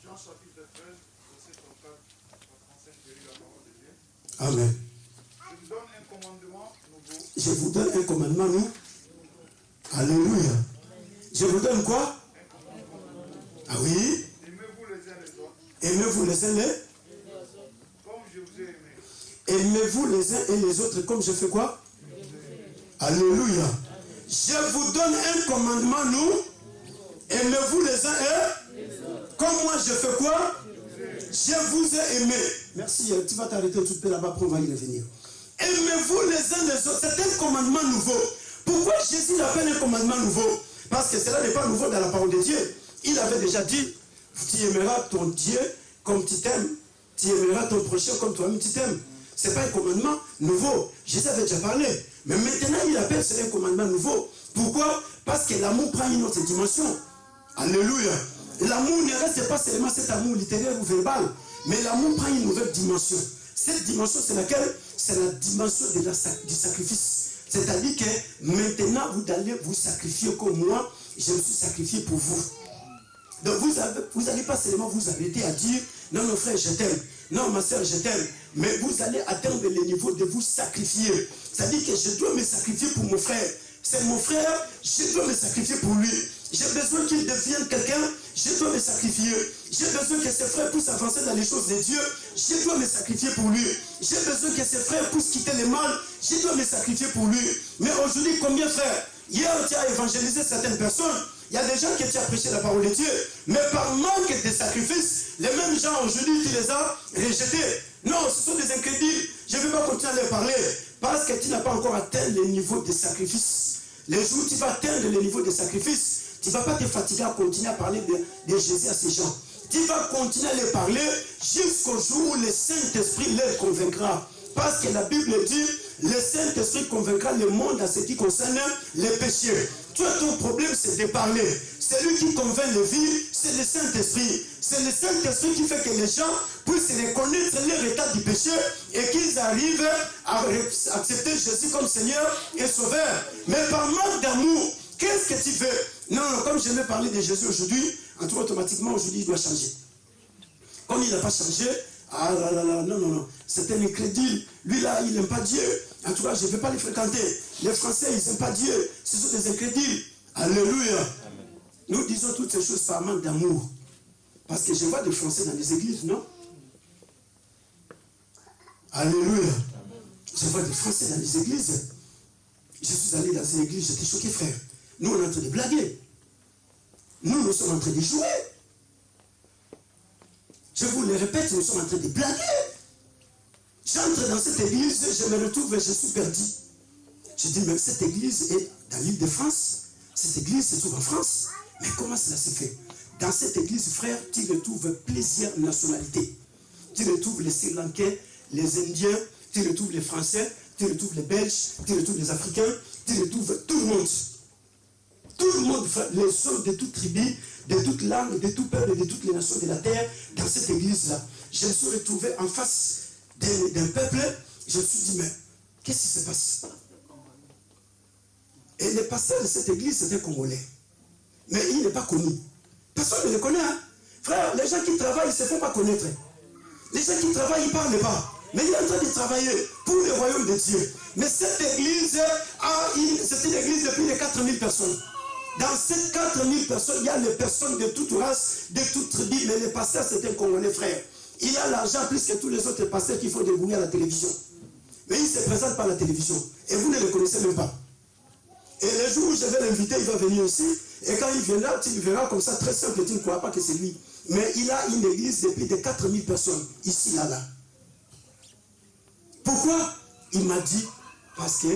Jean chapitre 13, verset 34 à 35, je lis la parole de Dieu. Amen. Je vous donne un commandement nouveau. Je vous donne un commandement, nous. Alléluia. Je vous donne quoi? Ah oui. Aimez-vous les uns les autres. Aimez-vous les uns les. Comme je vous ai aimé. Aimez-vous les uns et les autres comme je fais quoi? Alléluia. Je vous donne un commandement, nous. Aimez-vous les uns et. Comme moi je fais quoi? Je vous ai aimé. Merci, tu vas t'arrêter tout de suite là-bas, après on va y revenir. Aimez-vous les uns les autres. C'est un commandement nouveau. Pourquoi Jésus l'appelle un commandement nouveau? Parce que cela n'est pas nouveau dans la parole de Dieu. Il avait déjà dit, tu aimeras ton Dieu comme tu t'aimes. Tu aimeras ton prochain comme toi-même tu t'aimes. Ce n'est pas un commandement nouveau. Jésus avait déjà parlé. Mais maintenant, il appelle cela un commandement nouveau. Pourquoi? Parce que l'amour prend une autre dimension. Alléluia. L'amour ne reste pas seulement cet amour littéraire ou verbal. Mais l'amour prend une nouvelle dimension. Cette dimension, c'est laquelle? C'est la dimension de du sacrifice. C'est-à-dire que maintenant, vous allez vous sacrifier comme moi, je me suis sacrifié pour vous. Donc vous n'allez pas seulement vous arrêter à dire, non, mon frère, je t'aime. Non, ma soeur, je t'aime. Mais vous allez atteindre le niveau de vous sacrifier. C'est-à-dire que je dois me sacrifier pour mon frère. C'est mon frère, je dois me sacrifier pour lui. J'ai besoin qu'il devienne quelqu'un, je dois me sacrifier. J'ai besoin que ses frères puissent avancer dans les choses de Dieu, je dois me sacrifier pour lui. J'ai besoin que ses frères puissent quitter le mal, je dois me sacrifier pour lui. Mais aujourd'hui, combien frères? Hier, tu as évangélisé certaines personnes. Il y a des gens qui ont prêché la parole de Dieu. Mais par manque de sacrifice, les mêmes gens aujourd'hui, tu les as rejetés. Non, ce sont des incrédules. Je ne vais pas continuer à leur parler. Parce que tu n'as pas encore atteint le niveau de sacrifice. Les jours où tu vas atteindre le niveau de sacrifice, tu ne vas pas te fatiguer à continuer à parler de Jésus à ces gens. Tu vas continuer à les parler jusqu'au jour où le Saint-Esprit les convaincra. Parce que la Bible dit, le Saint-Esprit convaincra le monde à ce qui concerne les péchés. Toi, ton problème, c'est de parler. Celui qui convainc les vies, c'est le Saint-Esprit. C'est le Saint-Esprit qui fait que les gens puissent reconnaître leur état du péché et qu'ils arrivent à accepter Jésus comme Seigneur et Sauveur. Mais par manque d'amour, qu'est-ce que tu fais? Non, comme je vais parler de Jésus aujourd'hui, en tout cas, automatiquement, aujourd'hui, il doit changer. Comme il n'a pas changé, ah là là là, non, c'est un incrédule. Lui là, il n'aime pas Dieu. En tout cas, je ne vais pas les fréquenter. Les Français, ils n'aiment pas Dieu. Ce sont des incrédules. Alléluia. Amen. Nous disons toutes ces choses par manque d'amour. Parce que je vois des Français dans les églises, non? Alléluia. Amen. Je vois des Français dans les églises. Je suis allé dans une église, j'étais choqué, frère. Nous, on est en train de blaguer. Nous sommes en train de jouer. Je vous le répète, nous sommes en train de blaguer. J'entre dans cette église, je me retrouve et je suis perdu. Je dis, mais cette église est dans l'île de France. Cette église se trouve en France. Mais comment cela se fait? Dans cette église, frère, tu retrouves plusieurs nationalités. Tu retrouves les Sri Lankais, les Indiens, tu retrouves les Français, tu retrouves les Belges, tu retrouves les Africains, tu retrouves tout le monde. Tout le monde, les sons de toute tribu, de toute langue, de tout peuple, de toutes les nations de la terre, dans cette église-là. Je me suis retrouvé en face d'un peuple, je me suis dit, mais qu'est-ce qui se passe? Et le pasteur de cette église, c'est un Congolais. Mais il n'est pas connu. Personne ne le connaît. Hein? Frère, les gens qui travaillent, ils ne se font pas connaître. Les gens qui travaillent, ils ne parlent pas. Mais il est en train de travailler pour le royaume de Dieu. Mais cette église, c'est une église de plus de 4000 personnes. Dans ces 4000 personnes, il y a les personnes de toute race, de toute tribu, mais le pasteur, c'est un Congolais, frère. Il a l'argent plus que tous les autres pasteurs qu'il faut débrouiller à la télévision. Mais il ne se présente pas à la télévision. Et vous ne le connaissez même pas. Et le jour où je vais l'inviter, il va venir aussi. Et quand il viendra, tu le verras comme ça, très simple, tu ne crois pas que c'est lui. Mais il a une église de plus de 4000 personnes, ici, là. Pourquoi? Il m'a dit, parce que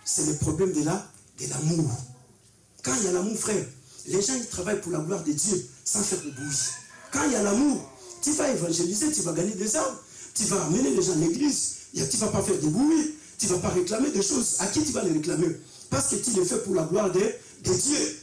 c'est le problème de l'amour. Quand il y a l'amour, frère, les gens ils travaillent pour la gloire de Dieu sans faire de bruit. Quand il y a l'amour, tu vas évangéliser, tu vas gagner des âmes, tu vas amener les gens à l'église, tu ne vas pas faire de bruit, tu ne vas pas réclamer des choses. À qui tu vas les réclamer? Parce que tu les fais pour la gloire de Dieu.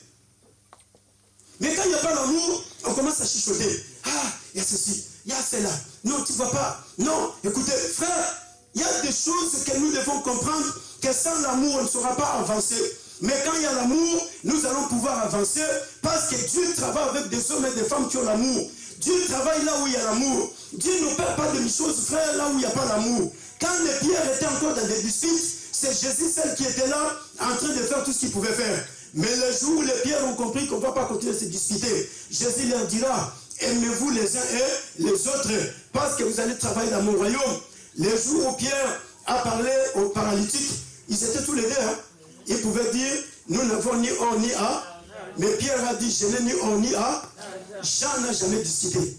Mais quand il n'y a pas l'amour, on commence à chuchoter. Ah, il y a ceci, il y a cela. Non, tu ne vas pas. Non, écoutez, frère, il y a des choses que nous devons comprendre que sans l'amour, on ne saura pas avancer. Mais quand il y a l'amour, nous allons pouvoir avancer parce que Dieu travaille avec des hommes et des femmes qui ont l'amour. Dieu travaille là où il y a l'amour. Dieu ne perd pas de choses, frère, là où il n'y a pas l'amour. Quand les pierres étaient encore dans des disputes, c'est Jésus celle qui était là, en train de faire tout ce qu'il pouvait faire. Mais le jour où les pierres ont compris qu'on ne va pas continuer à se disputer, Jésus leur dira, aimez-vous les uns et les autres, parce que vous allez travailler dans mon royaume. Les jours où Pierre a parlé aux paralytiques, ils étaient tous les deux. Hein? Ils pouvaient dire, nous n'avons ni or ni a. Mais Pierre a dit, je n'ai ni or ni a. Jean n'a jamais discuté.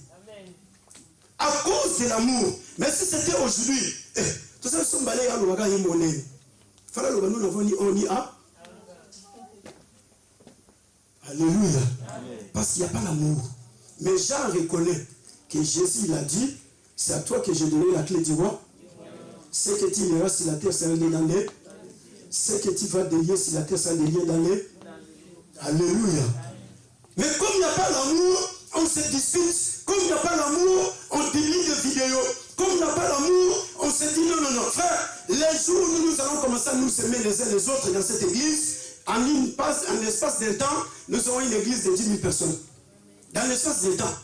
À cause de l'amour. Mais si c'était aujourd'hui, tout ça, nous n'avons ni or ni a. Alléluia. Parce qu'il n'y a pas l'amour. Mais Jean reconnaît que Jésus l'a dit, c'est à toi que j'ai donné la clé du roi. Ce que tu verras sur la terre, c'est un lien dans les. Ce que tu vas délier sur la terre, c'est un lien dans les. Alléluia. Mais comme il n'y a pas l'amour, on se dispute. Comme il n'y a pas l'amour, on publie des vidéos. Comme il n'y a pas l'amour, on se dit non, non, non. Frère, les jours où nous allons commencer à nous aimer les uns les autres dans cette église, en l'espace d'un temps, nous aurons une église de 10 000 personnes. Dans l'espace d'un temps.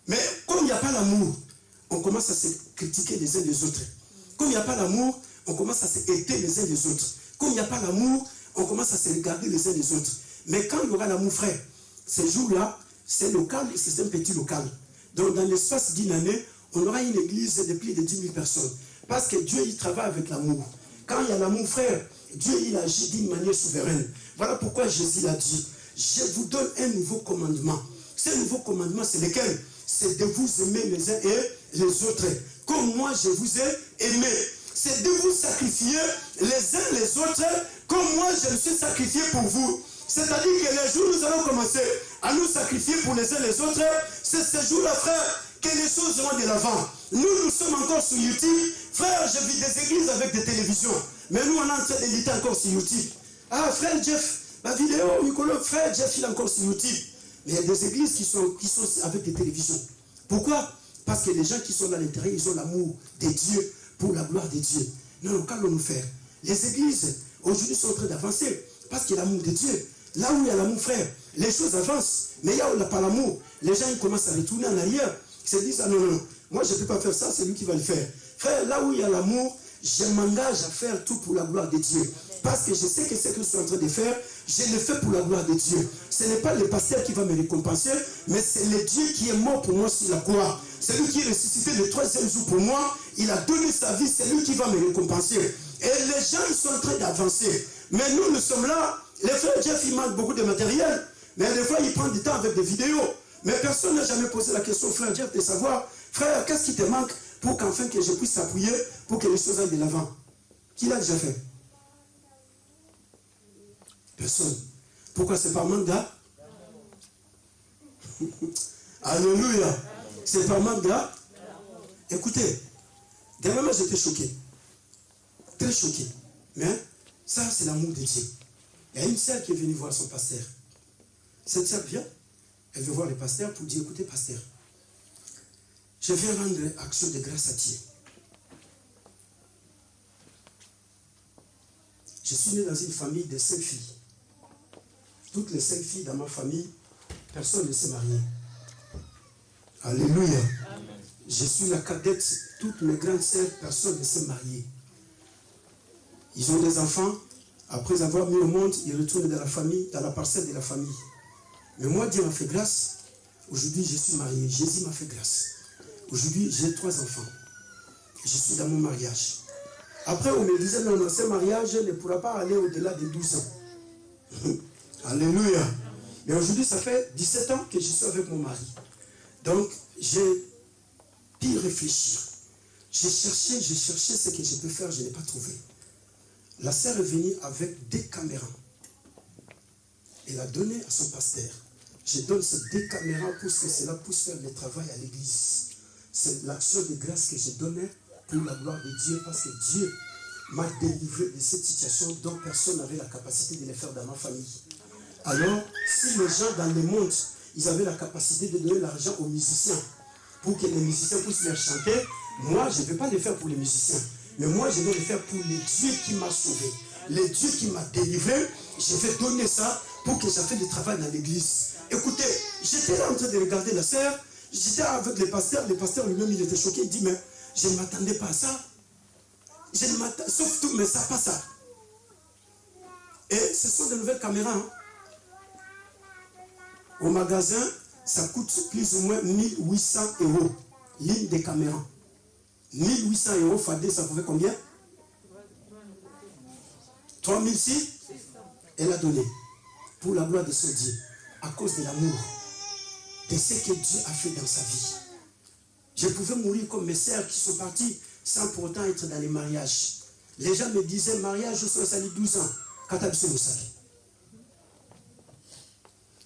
Mais comme il n'y a pas l'amour, on commence à se critiquer les uns les autres. Comme il n'y a pas l'amour, on commence à se hater les uns les autres. Comme il n'y a pas l'amour, on commence à se regarder les uns les autres. Mais quand il y aura l'amour, frère, ces jours-là, c'est local, c'est un petit local. Donc dans l'espace d'une année, on aura une église de plus de 10 000 personnes. Parce que Dieu, il travaille avec l'amour. Quand il y a l'amour, frère, Dieu, il agit d'une manière souveraine. Voilà pourquoi Jésus l'a dit. Je vous donne un nouveau commandement. Ce nouveau commandement, c'est lequel? C'est de vous aimer les uns et les autres. Comme moi, je vous ai aimé. C'est de vous sacrifier les uns les autres, comme moi, je me suis sacrifié pour vous. C'est-à-dire que les jours où nous allons commencer à nous sacrifier pour les uns les autres, c'est ce jour-là, frère, que les choses vont de l'avant. Nous sommes encore sur YouTube. Frère, je vis des églises avec des télévisions. Mais nous, on est en train d'éditer encore sur YouTube. Ah, frère Jeff, la vidéo, Nicolas, frère Jeff, il est encore sur YouTube. Mais il y a des églises qui sont avec des télévisions. Pourquoi? Parce que les gens qui sont à l'intérieur, ils ont l'amour de Dieu pour la gloire de Dieu. Non, qu'allons-nous faire? Les églises, aujourd'hui, sont en train d'avancer parce qu'il y a l'amour de Dieu. Là où il y a l'amour, frère, les choses avancent. Mais là où il n'y a pas l'amour, les gens ils commencent à retourner en arrière. Ils se disent, ah non, non, moi je ne peux pas faire ça, c'est lui qui va le faire. Frère, là où il y a l'amour, je m'engage à faire tout pour la gloire de Dieu. Parce que je sais que ce que je suis en train de faire, je le fais pour la gloire de Dieu. Ce n'est pas le pasteur qui va me récompenser, mais c'est le Dieu qui est mort pour moi sur la croix. C'est lui qui est ressuscité le 3e jour pour moi. Il a donné sa vie, c'est lui qui va me récompenser. Et les gens, ils sont en train d'avancer. Mais nous sommes là. Les frères Jeff, il manque beaucoup de matériel. Mais des fois, il prend du temps avec des vidéos. Mais personne n'a jamais posé la question, frère Jeff, de savoir, frère, qu'est-ce qui te manque pour qu'enfin que je puisse s'appuyer pour que les choses aillent de l'avant? Qui l'a déjà fait? Personne. Pourquoi? C'est par manque d'âme? Alléluia. C'est par manque d'âme. Écoutez, dernièrement j'étais choqué. Très choqué. Mais ça, c'est l'amour de Dieu. Il y a une sœur qui est venue voir son pasteur. Cette sœur vient, elle veut voir le pasteur pour dire, écoutez, pasteur, je viens rendre action de grâce à Dieu. Je suis né dans une famille de 5 filles. Toutes les 5 filles dans ma famille, personne ne s'est marié. Alléluia. Amen. Je suis la cadette, toutes mes grandes sœurs, personne ne s'est marié. Ils ont des enfants, après avoir mis au monde, ils retournent dans la famille, dans la parcelle de la famille. Mais moi, Dieu m'a fait grâce. Aujourd'hui, je suis marié. Jésus m'a fait grâce. Aujourd'hui, j'ai 3 enfants. Je suis dans mon mariage. Après, on me disait, non, non, ce mariage ne pourra pas aller au-delà de 12 ans. Alléluia. Mais aujourd'hui, ça fait 17 ans que je suis avec mon mari. Donc, j'ai pu réfléchir. J'ai cherché ce que je peux faire, je n'ai pas trouvé. La sœur est venue avec 2 caméras. Elle a donné à son pasteur. Je donne ces 2 caméras pour que cela puisse faire le travail à l'église. C'est l'action de grâce que j'ai donnée pour la gloire de Dieu, parce que Dieu m'a délivré de cette situation dont personne n'avait la capacité de le faire dans ma famille. Alors, si les gens dans le monde, ils avaient la capacité de donner l'argent aux musiciens pour que les musiciens puissent les chanter, moi, je ne vais pas le faire pour les musiciens. Mais moi, je vais le faire pour le Dieu qui m'a sauvé. Le Dieu qui m'a délivré, je vais donner ça pour que ça fasse du travail dans l'église. Écoutez, j'étais là en train de regarder la sœur, J'étais avec le pasteur lui-même, il était choqué, il dit, mais je ne m'attendais pas à ça. Je ne m'attendais, sauf tout, mais ça, pas ça. Et ce sont de nouvelles caméras. Hein. Au magasin, ça coûte plus ou moins 1800 €. Ligne des caméras. 1800 € Fadé, ça pouvait combien? 3600. Elle a donné. Pour la gloire de son Dieu. À cause de l'amour. De ce que Dieu a fait dans sa vie. Je pouvais mourir comme mes sœurs qui sont parties sans pour autant être dans les mariages. Les gens me disaient, mariage, je suis allé 12 ans. Quand tu as vu ça.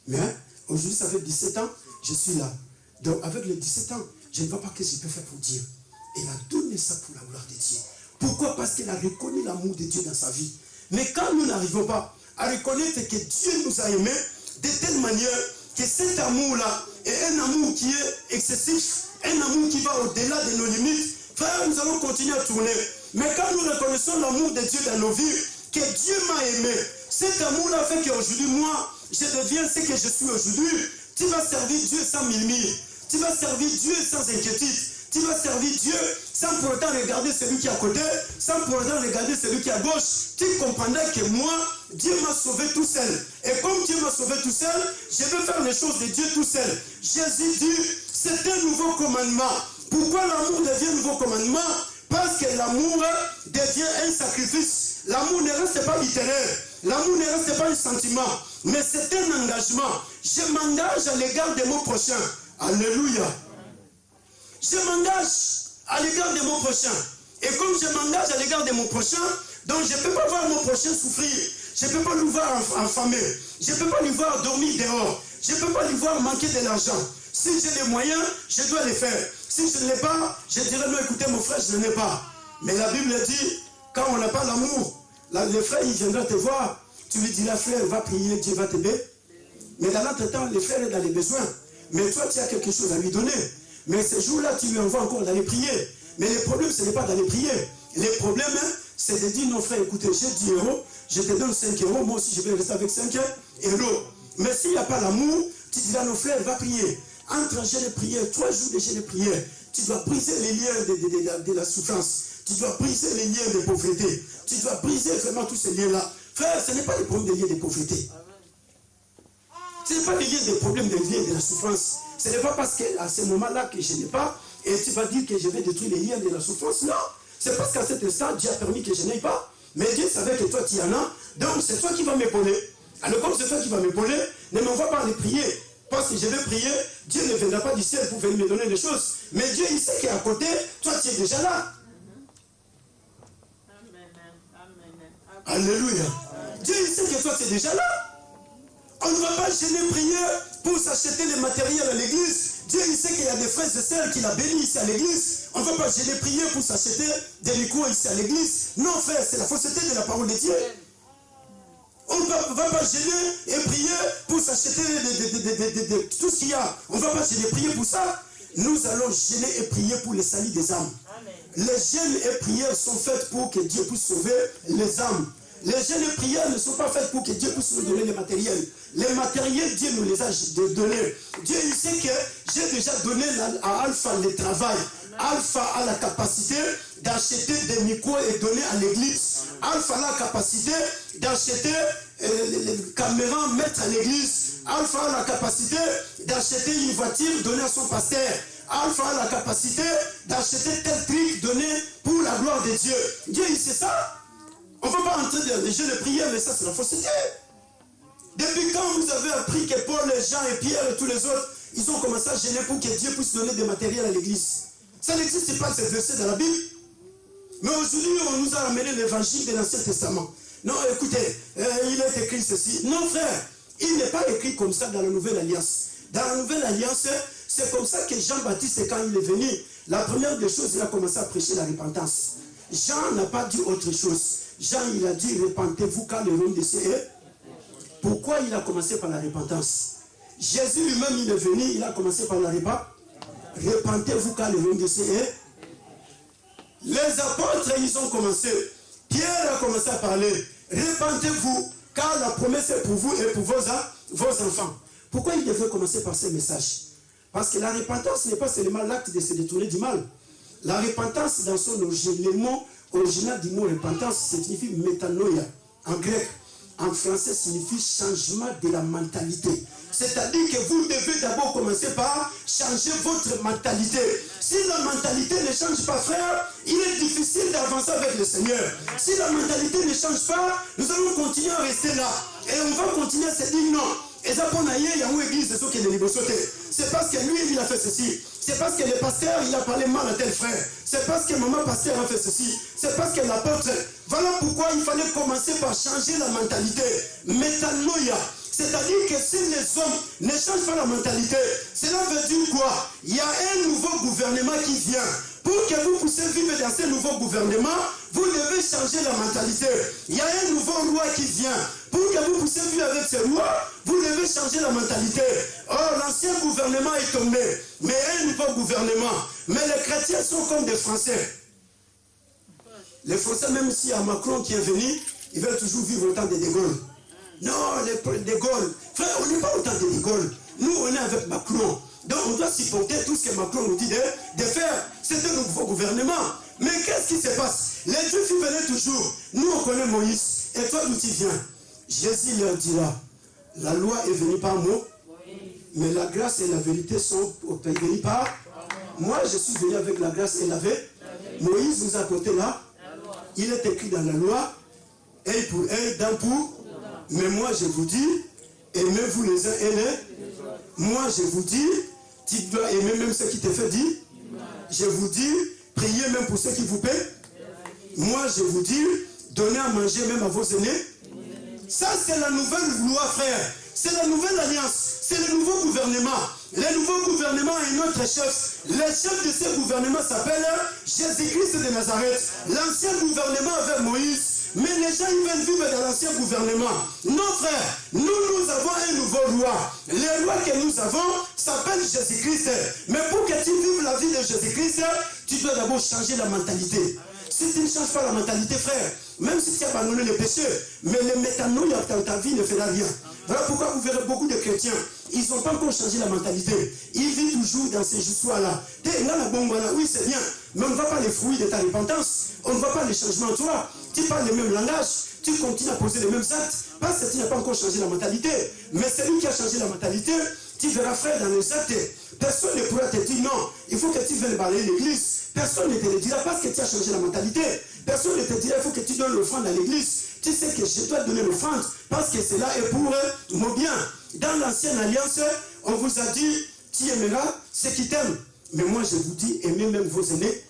Mais aujourd'hui, ça fait 17 ans, je suis là. Donc, avec les 17 ans, je ne vois pas ce que je peux faire pour Dieu. Elle a donné ça pour la gloire de Dieu. Pourquoi? Parce qu'elle a reconnu l'amour de Dieu dans sa vie. Mais quand nous n'arrivons pas à reconnaître que Dieu nous a aimés de telle manière que cet amour-là est un amour qui est excessif, un amour qui va au-delà de nos limites, frère, nous allons continuer à tourner. Mais quand nous reconnaissons l'amour de Dieu dans nos vies, que Dieu m'a aimé, cet amour-là fait qu'aujourd'hui, moi, je deviens ce que je suis aujourd'hui. Tu vas servir Dieu sans murmure. Tu vas servir Dieu sans inquiétude. Tu vas servir Dieu sans pour autant regarder celui qui est à côté, sans pour autant regarder celui qui est à gauche. Tu comprendrais que moi, Dieu m'a sauvé tout seul. Et comme Dieu m'a sauvé tout seul, je veux faire les choses de Dieu tout seul. Jésus dit, c'est un nouveau commandement. Pourquoi l'amour devient un nouveau commandement? Parce que l'amour devient un sacrifice. L'amour ne reste pas littéraire. L'amour ne reste pas un sentiment. Mais c'est un engagement. Je m'engage à l'égard de mon prochain. Alléluia. Je m'engage à l'égard de mon prochain. Et comme je m'engage à l'égard de mon prochain, donc je ne peux pas voir mon prochain souffrir. Je ne peux pas lui voir affamé. Je ne peux pas lui voir dormir dehors. Je ne peux pas lui voir manquer de l'argent. Si j'ai les moyens, je dois les faire. Si je ne l'ai pas, je dirais non, écoutez mon frère, je ne l'ai pas. Mais la Bible dit, quand on n'a pas l'amour, le frère, il viendra te voir. Tu lui dis, la frère, va prier, Dieu va t'aider. Mais dans l'autre temps, le frère est dans les besoins. Mais toi, tu as quelque chose à lui donner. Mais ce jour-là, tu lui envoies encore d'aller prier. Mais le problème, ce n'est pas d'aller prier. Le problème, c'est de dire, non frère, écoutez, j'ai 10 €, je te donne 5 €, moi aussi je vais rester avec 5 €. Mais s'il n'y a pas l'amour, tu dis, non frère, va prier. Entre jeûne et prière, 3 jours de jeûne et prière, tu dois briser les liens de la souffrance. Tu dois briser les liens de pauvreté. Tu dois briser vraiment tous ces liens-là. Frère, ce n'est pas le problème des liens de pauvreté. Ce n'est pas le lien des problèmes des liens de la souffrance. Ce n'est pas parce qu'à ce moment-là que je n'ai pas, et tu vas dire que je vais détruire les liens de la souffrance. Non. C'est parce qu'à cet instant, Dieu a permis que je n'aie pas. Mais Dieu savait que toi, tu y en as. Donc, c'est toi qui vas m'épauler. Alors, comme c'est toi qui vas m'épauler, ne m'envoie pas aller prier. Parce que je vais prier, Dieu ne viendra pas du ciel pour venir me donner des choses. Mais Dieu, il sait qu'à côté, toi, tu es déjà là. Alléluia. Dieu, il sait que toi, tu es déjà là. On ne va pas gêner prier pour s'acheter les matériels à l'église. Dieu, il sait qu'il y a des frères et sœurs qui l'a béni ici à l'église. On ne va pas gêner prier pour s'acheter des micros ici à l'église. Non, frère, c'est la fausseté de la parole de Dieu. On ne va pas gêner et prier pour s'acheter tout ce qu'il y a. On ne va pas gêner prier pour ça. Nous allons gêner et prier pour le salut des âmes. Amen. Les jeûnes et prières sont faites pour que Dieu puisse sauver les âmes. Les jeûnes et prières ne sont pas faites pour que Dieu puisse nous donner les matériels. Les matériels, Dieu nous les a donnés. Dieu, il sait que j'ai déjà donné à Alpha le travail. Alpha a la capacité d'acheter des micros et donner à l'église. Alpha a la capacité d'acheter les caméras, mettre à l'église. Alpha a la capacité d'acheter une voiture, donner à son pasteur. Alpha a la capacité d'acheter tel truc, donné pour la gloire de Dieu. Dieu, il sait ça. On ne va pas entrer dans les jeux de prière, mais ça, c'est la fausseté. Depuis quand vous avez appris que Paul, Jean et Pierre et tous les autres, ils ont commencé à gêner pour que Dieu puisse donner des matériels à l'église? Ça n'existe pas, ces versets dans la Bible. Mais aujourd'hui, on nous a amené l'évangile de l'Ancien Testament. Non, écoutez, il est écrit ceci. Non, frère, il n'est pas écrit comme ça dans la Nouvelle Alliance. Dans la Nouvelle Alliance, c'est comme ça que Jean-Baptiste, quand il est venu, la première des choses, il a commencé à prêcher la repentance. Jean n'a pas dit autre chose. Jean, il a dit, repentez-vous car le royaume de Dieu est. Pourquoi il a commencé par la repentance? Jésus lui-même, il est venu, il a commencé par la repentance. Repentez-vous car le royaume de Dieu est. Les apôtres, ils ont commencé. Pierre a commencé à parler. Repentez-vous car la promesse est pour vous et pour vos enfants. Pourquoi il devait commencer par ce message? Parce que la repentance n'est pas seulement l'acte de se détourner du mal. La repentance, dans son origine, le mot original du mot repentance signifie métanoïa en grec. En français, signifie changement de la mentalité. C'est-à-dire que vous devez d'abord commencer par changer votre mentalité. Si la mentalité ne change pas, frère, il est difficile d'avancer avec le Seigneur. Si la mentalité ne change pas, nous allons continuer à rester là. Et on va continuer à se dire non. Et ça, pour naïe, il y a une église, c'est ce qui est négocié. C'est parce que lui, il a fait ceci. C'est parce que le pasteur, il a parlé mal à tel frère. C'est parce que maman pasteur a fait ceci. C'est parce que l'apôtre. Voilà pourquoi il fallait commencer par changer la mentalité. Métanoïa. C'est-à-dire que si les hommes ne changent pas la mentalité, cela veut dire quoi? Il y a un nouveau gouvernement qui vient. Pour que vous puissiez vivre dans ce nouveau gouvernement, vous devez changer la mentalité. Il y a un nouveau roi qui vient. Pour que vous puissiez vivre avec ce roi, vous devez changer la mentalité. Or, l'ancien gouvernement est tombé, mais un nouveau gouvernement. Mais les chrétiens sont comme des Français. Les Français, même s'il y a Macron qui est venu, ils veulent toujours vivre au temps de De Gaulle. Non, De Gaulle. Frère, on n'est pas au temps de De Gaulle. Nous, on est avec Macron. Donc, on doit supporter tout ce que Macron nous dit de faire. C'est un nouveau gouvernement. Mais qu'est-ce qui se passe? Les Juifs venaient toujours. Nous, on connaît Moïse. Et toi, d'où tu viens? Jésus leur dira, la loi est venue par moi, mais la grâce et la vérité sont venues par moi. Je suis venu avec la grâce et la vérité. Moïse nous a apporté là. Il est écrit dans la loi, un pour un, d'un pour. Mais moi, je vous dis, aimez-vous les uns et les. Moi, je vous dis, tu dois aimer même ceux qui te fait dire. Je vous dis, priez même pour ceux qui vous paient. Moi, je vous dis, donnez à manger même à vos aînés. Ça, c'est la nouvelle loi, frère. C'est la nouvelle alliance. C'est le nouveau gouvernement. Le nouveau gouvernement est notre chef. Le chef de ce gouvernement s'appelle Jésus-Christ de Nazareth. L'ancien gouvernement avec Moïse. Mais les gens, ils veulent vivre dans l'ancien gouvernement. Non, frère, nous avons un nouveau roi. Le roi que nous avons s'appelle Jésus-Christ. Mais pour que tu vives la vie de Jésus-Christ, tu dois d'abord changer la mentalité. Si tu ne changes pas la mentalité, frère, même si tu as abandonné le péché, mais le métanoïa dans ta vie ne fera rien. Voilà pourquoi vous verrez beaucoup de chrétiens, ils n'ont pas encore changé la mentalité. Ils vivent toujours dans ces histoires-là. Oui, c'est bien, mais on ne voit pas les fruits de ta repentance. On ne voit pas les changements en toi. Tu parles le même langage, tu continues à poser les mêmes actes, parce que tu n'as pas encore changé la mentalité. Mais celui qui a changé la mentalité, tu verras, frère, dans les actes, personne ne pourra te dire non, il faut que tu viennes balayer l'église. Personne ne te le dira parce que tu as changé la mentalité. Personne ne te dira il faut que tu donnes l'offrande à l'église. Tu sais que je dois donner l'offrande parce que cela est pour mon bien. Dans l'ancienne alliance, on vous a dit tu aimeras ceux qui t'aiment. Mais moi je vous dis aimez même vos aînés.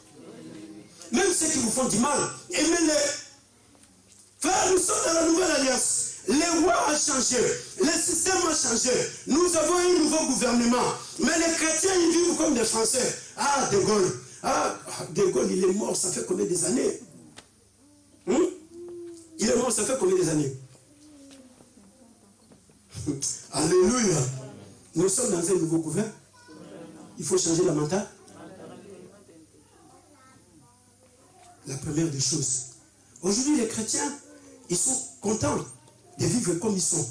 Même ceux qui vous font du mal, aimez-les. Frère, nous sommes dans la nouvelle alliance. Les rois ont changé, le système a changé. Nous avons un nouveau gouvernement. Mais les chrétiens, ils vivent comme des Français. Ah, De Gaulle. Ah, De Gaulle, il est mort, ça fait combien des années? Il est mort, ça fait combien des années? Alléluia. Nous sommes dans un nouveau gouvernement. Il faut changer la mentale. La première des choses. Aujourd'hui, les chrétiens, ils sont contents de vivre comme ils sont.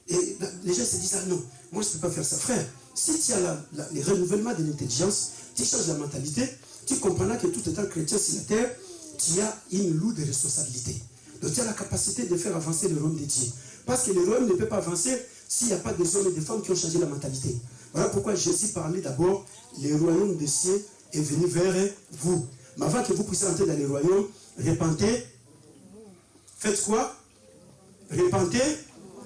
Et les gens se disent, ah non, moi je ne peux pas faire ça. Frère, si tu as le renouvellement de l'intelligence, tu changes la mentalité, tu comprendras que tout étant chrétien sur la terre, tu as une lourde responsabilité. Donc tu as la capacité de faire avancer le royaume de Dieu. Parce que le royaume ne peut pas avancer s'il n'y a pas des hommes et des femmes qui ont changé la mentalité. Voilà pourquoi Jésus parlait d'abord, le royaume des cieux est venu vers vous. Mais avant que vous puissiez entrer dans le royaume, repentez. Faites quoi? Repentez.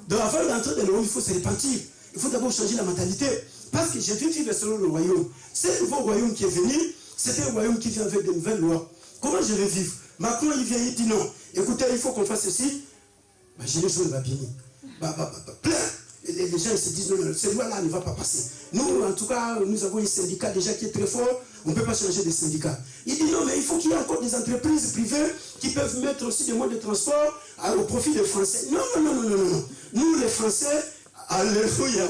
Donc avant d'entrer dans le royaume, il faut se repentir. Il faut d'abord changer la mentalité. Parce que Jésus vivait selon le royaume. Ce nouveau royaume qui est venu, c'est un royaume qui vient avec de nouvelles lois. Comment je vais vivre? Macron, il vient, il dit non. Écoutez, il faut qu'on fasse ceci. Je les joue, il va bien. Plein. Les gens se disent non, cette loi-là ne va pas passer. Nous, en tout cas, nous avons un syndicat déjà qui est très fort. On ne peut pas changer de syndicat. Il dit non, mais il faut qu'il y ait encore des entreprises privées qui peuvent mettre aussi des moyens de transport au profit des Français. Non. Nous, les Français, alléluia.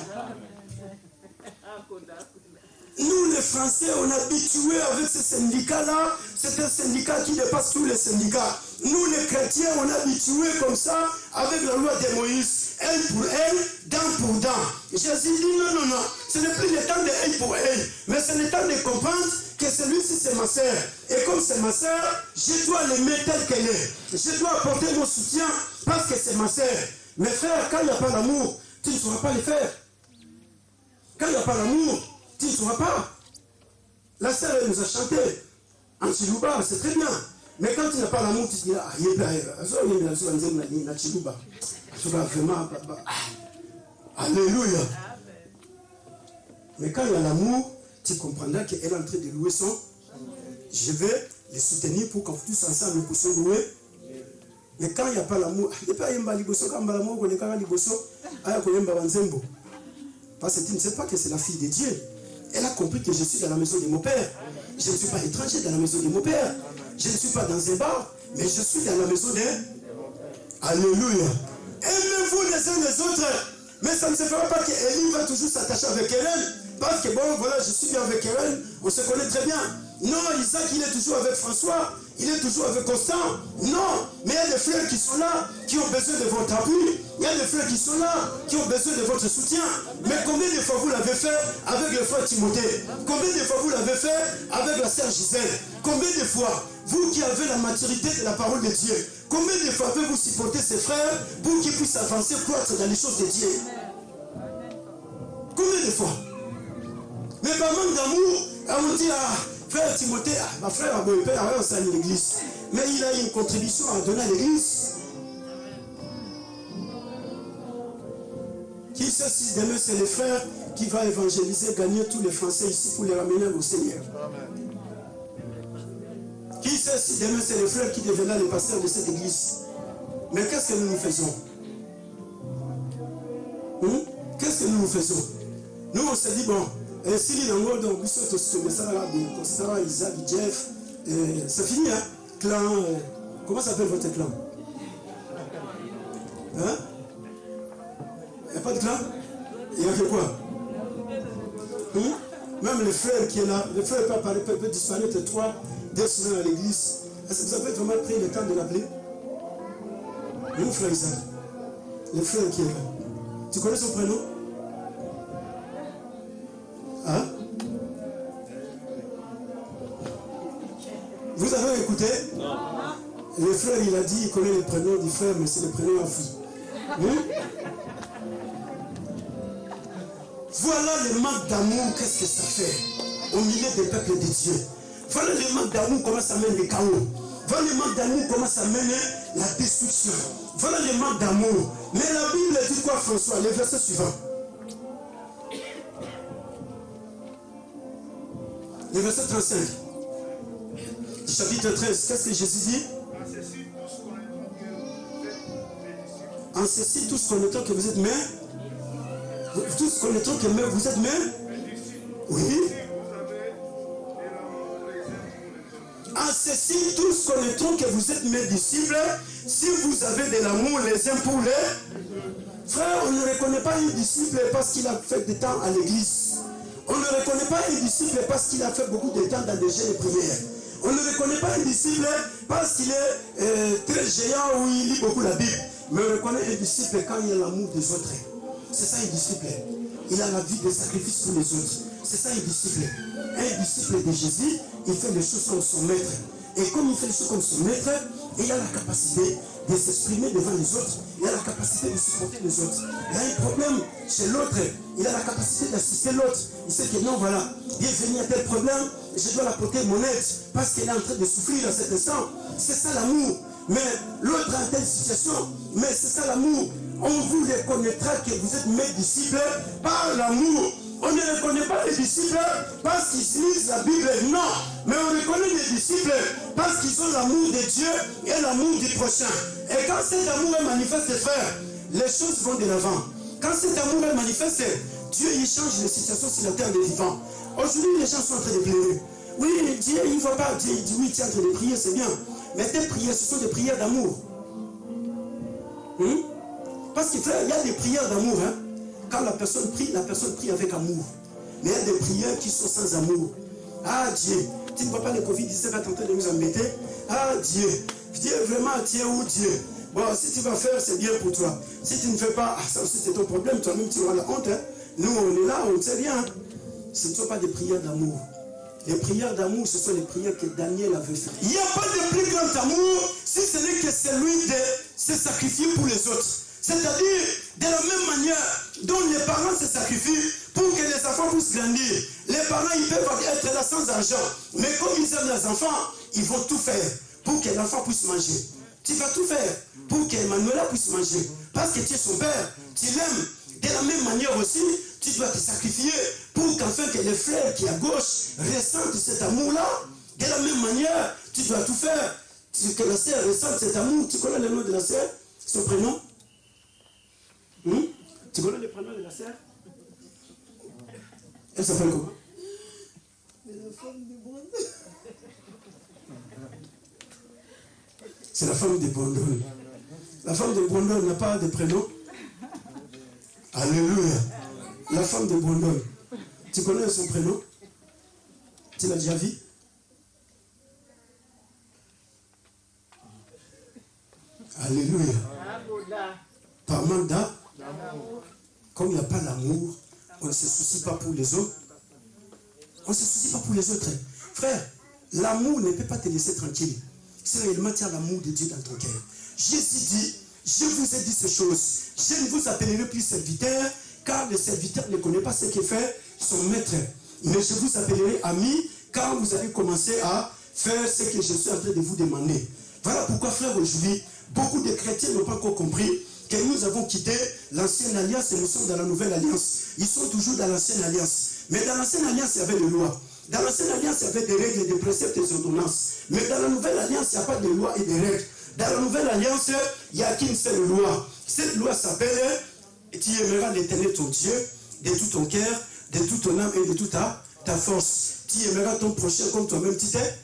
Nous, les Français, on est habitués avec ce syndicat-là. C'est un syndicat qui dépasse tous les syndicats. Nous, les chrétiens, on est habitués comme ça avec la loi de Moïse. œil pour œil, dent pour dent. Jésus dit non, non, non, ce n'est plus le temps de œil pour œil, mais c'est le temps de comprendre que celui-ci c'est ma sœur. Et comme c'est ma sœur, je dois l'aimer telle qu'elle est. Je dois apporter mon soutien parce que c'est ma sœur. Mes frères, quand il n'y a pas d'amour, tu ne sauras pas le faire. Quand il n'y a pas d'amour, tu ne sauras pas. La sœur, elle nous a chanté. En Chiluba, c'est très bien. Mais quand tu n'as pas l'amour, tu te dis, ah, il y a Chiluba. Vraiment, alléluia. Mais quand il y a l'amour, tu comprendras qu'elle est en train de louer son. Je vais les soutenir pour qu'on tous ensemble nous puissions louer. Mais quand il n'y a pas l'amour, il n'y a pas l'amour, parce que tu ne sais pas que c'est la fille de Dieu. Elle a compris que je suis dans la maison de mon père. Je ne suis pas étranger dans la maison de mon père. Je ne suis pas dans un bar, mais je suis dans la maison de... Alléluia. Aimez-vous les uns les autres. Mais ça ne se fera pas qu'Élie va toujours s'attacher avec Hélène. Parce que bon, voilà, je suis bien avec Hélène. On se connaît très bien. Non, Isaac, il est toujours avec François. Il est toujours avec Constant. Non, mais il y a des frères qui sont là, qui ont besoin de votre appui. Il y a des frères qui sont là, qui ont besoin de votre soutien. Mais combien de fois vous l'avez fait avec le frère Timothée? Combien de fois vous l'avez fait avec la sœur Gisèle? Combien de fois, vous qui avez la maturité de la parole de Dieu, combien de fois avez-vous supporté ces frères pour qu'ils puissent avancer, croître dans les choses de Dieu? Combien de fois? Mais par manque d'amour, on dit, ah, frère Timothée, ah, ma frère a beau père, on s'est à l'église. Mais il a une contribution à donner à l'église. Qui sait si demain c'est le frère qui va évangéliser, gagner tous les Français ici pour les ramener au Seigneur? Qui sait si demain c'est le frère qui deviendra le pasteur de cette église? Mais qu'est-ce que nous faisons? Qu'est-ce que nous faisons? Nous on s'est dit, bon, si les langues donc Isaac, Jeff, c'est fini, hein? Clan, comment s'appelle votre clan? Hein? Il n'y a pas de clan? Il y a que quoi? Même le frère qui est là, le frère peut disparaître 2 semaines à l'église. Est-ce que vous avez vraiment pris le temps de l'appeler? Mon frère Isaac, le frère qui est là. Tu connais son prénom? Hein? Vous avez écouté? Non. Le frère, il a dit, il connaît le prénom du frère, mais c'est le prénom enfoui. Voilà le manque d'amour, qu'est-ce que ça fait au milieu des peuples de Dieu. Voilà le manque d'amour, comment ça mène le chaos. Voilà le manque d'amour, comment ça mène la destruction. Voilà le manque d'amour. Mais la Bible dit quoi, François? Le verset suivant. Le verset 35. Du chapitre 13. Qu'est-ce que Jésus dit? En ceci, tous connaîtront que vous êtes mais. Tous connaîtront que vous êtes mais. Oui. En ceci, tous connaîtront que vous êtes mes disciples si vous avez de l'amour les uns pour les. Frère, on ne reconnaît pas un disciple parce qu'il a fait du temps à l'église. On ne reconnaît pas un disciple parce qu'il a fait beaucoup de temps dans des jeux de prière. On ne reconnaît pas un disciple parce qu'il est très géant ou il lit beaucoup la Bible. Mais on reconnaît un disciple quand il a l'amour des autres. C'est ça un disciple. Il a la vie de sacrifice pour les autres. C'est ça un disciple. Un disciple de Jésus, il fait les choses comme son maître. Et comme il fait les choses comme son maître, il a la capacité de s'exprimer devant les autres. Il a la capacité de supporter les autres. Il a un problème chez l'autre. Il a la capacité d'assister l'autre. Il sait que non, voilà, bienvenue à tel problème, je dois l'apporter mon aide parce qu'elle est en train de souffrir à cet instant. C'est ça l'amour. Mais l'autre a telle situation, mais c'est ça l'amour. On vous reconnaîtra que vous êtes mes disciples par l'amour. On ne reconnaît pas les disciples parce qu'ils lisent la Bible, non. Mais on reconnaît les disciples parce qu'ils ont l'amour de Dieu et l'amour du prochain. Et quand cet amour est manifeste, frère, les choses vont de l'avant. Quand cet amour est manifeste, Dieu il change les situations sur la terre des vivants. Aujourd'hui, les gens sont en train de pleurer. Oui, Dieu, il ne va pas. Dieu dit oui, tu es en train de prier, c'est bien. Mais tes prières, ce sont des prières d'amour. Parce que frère, il y a des prières d'amour. Quand la personne prie avec amour. Mais il y a des prières qui sont sans amour. Ah Dieu, tu ne vois pas le Covid-19 est en train de nous embêter. Ah Dieu, Dieu vraiment, Dieu ou Dieu. Bon, si tu vas faire, c'est bien pour toi. Si tu ne fais pas, ça aussi c'est ton problème, toi-même tu auras la honte. Hein. Nous, on est là, on ne sait rien. Ce ne sont pas des prières d'amour. Les prières d'amour, ce sont les prières que Daniel avait faites. Il n'y a pas de plus grand amour si ce n'est que celui de se sacrifier pour les autres. C'est-à-dire, de la même manière dont les parents se sacrifient pour que les enfants puissent grandir. Les parents, ils peuvent être là sans argent. Mais comme ils aiment les enfants, ils vont tout faire pour que l'enfant puisse manger. Tu vas tout faire pour qu'Emmanuela puisse manger. Parce que tu es son père, tu l'aimes. De la même manière aussi, tu dois te sacrifier pour qu'enfin que les frères qui à gauche ressentent cet amour-là. De la même manière, tu dois tout faire pour que la sœur ressente cet amour. Tu connais le nom de la sœur? Son prénom? Tu connais le prénom de la sœur? Elle s'appelle comment? La femme de Brandon. C'est la femme de Brandon. La femme de Brandon n'a pas de prénom? Alléluia. La femme de Brandon. Tu connais son prénom? Tu l'as déjà vu? Alléluia. Par manque d'amour. Comme il n'y a pas l'amour, on ne se soucie pas pour les autres. On ne se soucie pas pour les autres. Frère, l'amour ne peut pas te laisser tranquille. Si réellement tu as l'amour de Dieu dans ton cœur. Jésus dit, je vous ai dit ces choses. Je ne vous appellerai plus serviteur, car le serviteur ne connaît pas ce que fait son maître. Mais je vous appellerai ami, car vous allez commencer à faire ce que je suis en train de vous demander. Voilà pourquoi, frère, aujourd'hui, beaucoup de chrétiens n'ont pas encore compris que nous avons quitté l'ancienne alliance et nous sommes dans la nouvelle alliance. Ils sont toujours dans l'ancienne alliance. Mais dans l'ancienne alliance, il y avait des lois. Dans l'ancienne alliance, il y avait des règles, des préceptes et des ordonnances. Mais dans la nouvelle alliance, il n'y a pas de lois et de règles. Dans la nouvelle alliance, il n'y a qu'une seule loi. Cette loi s'appelle « Tu aimeras l'Éternel ton Dieu de tout ton cœur, de toute ton âme et de toute ta force. Tu aimeras ton prochain comme toi-même. » Tu t'es?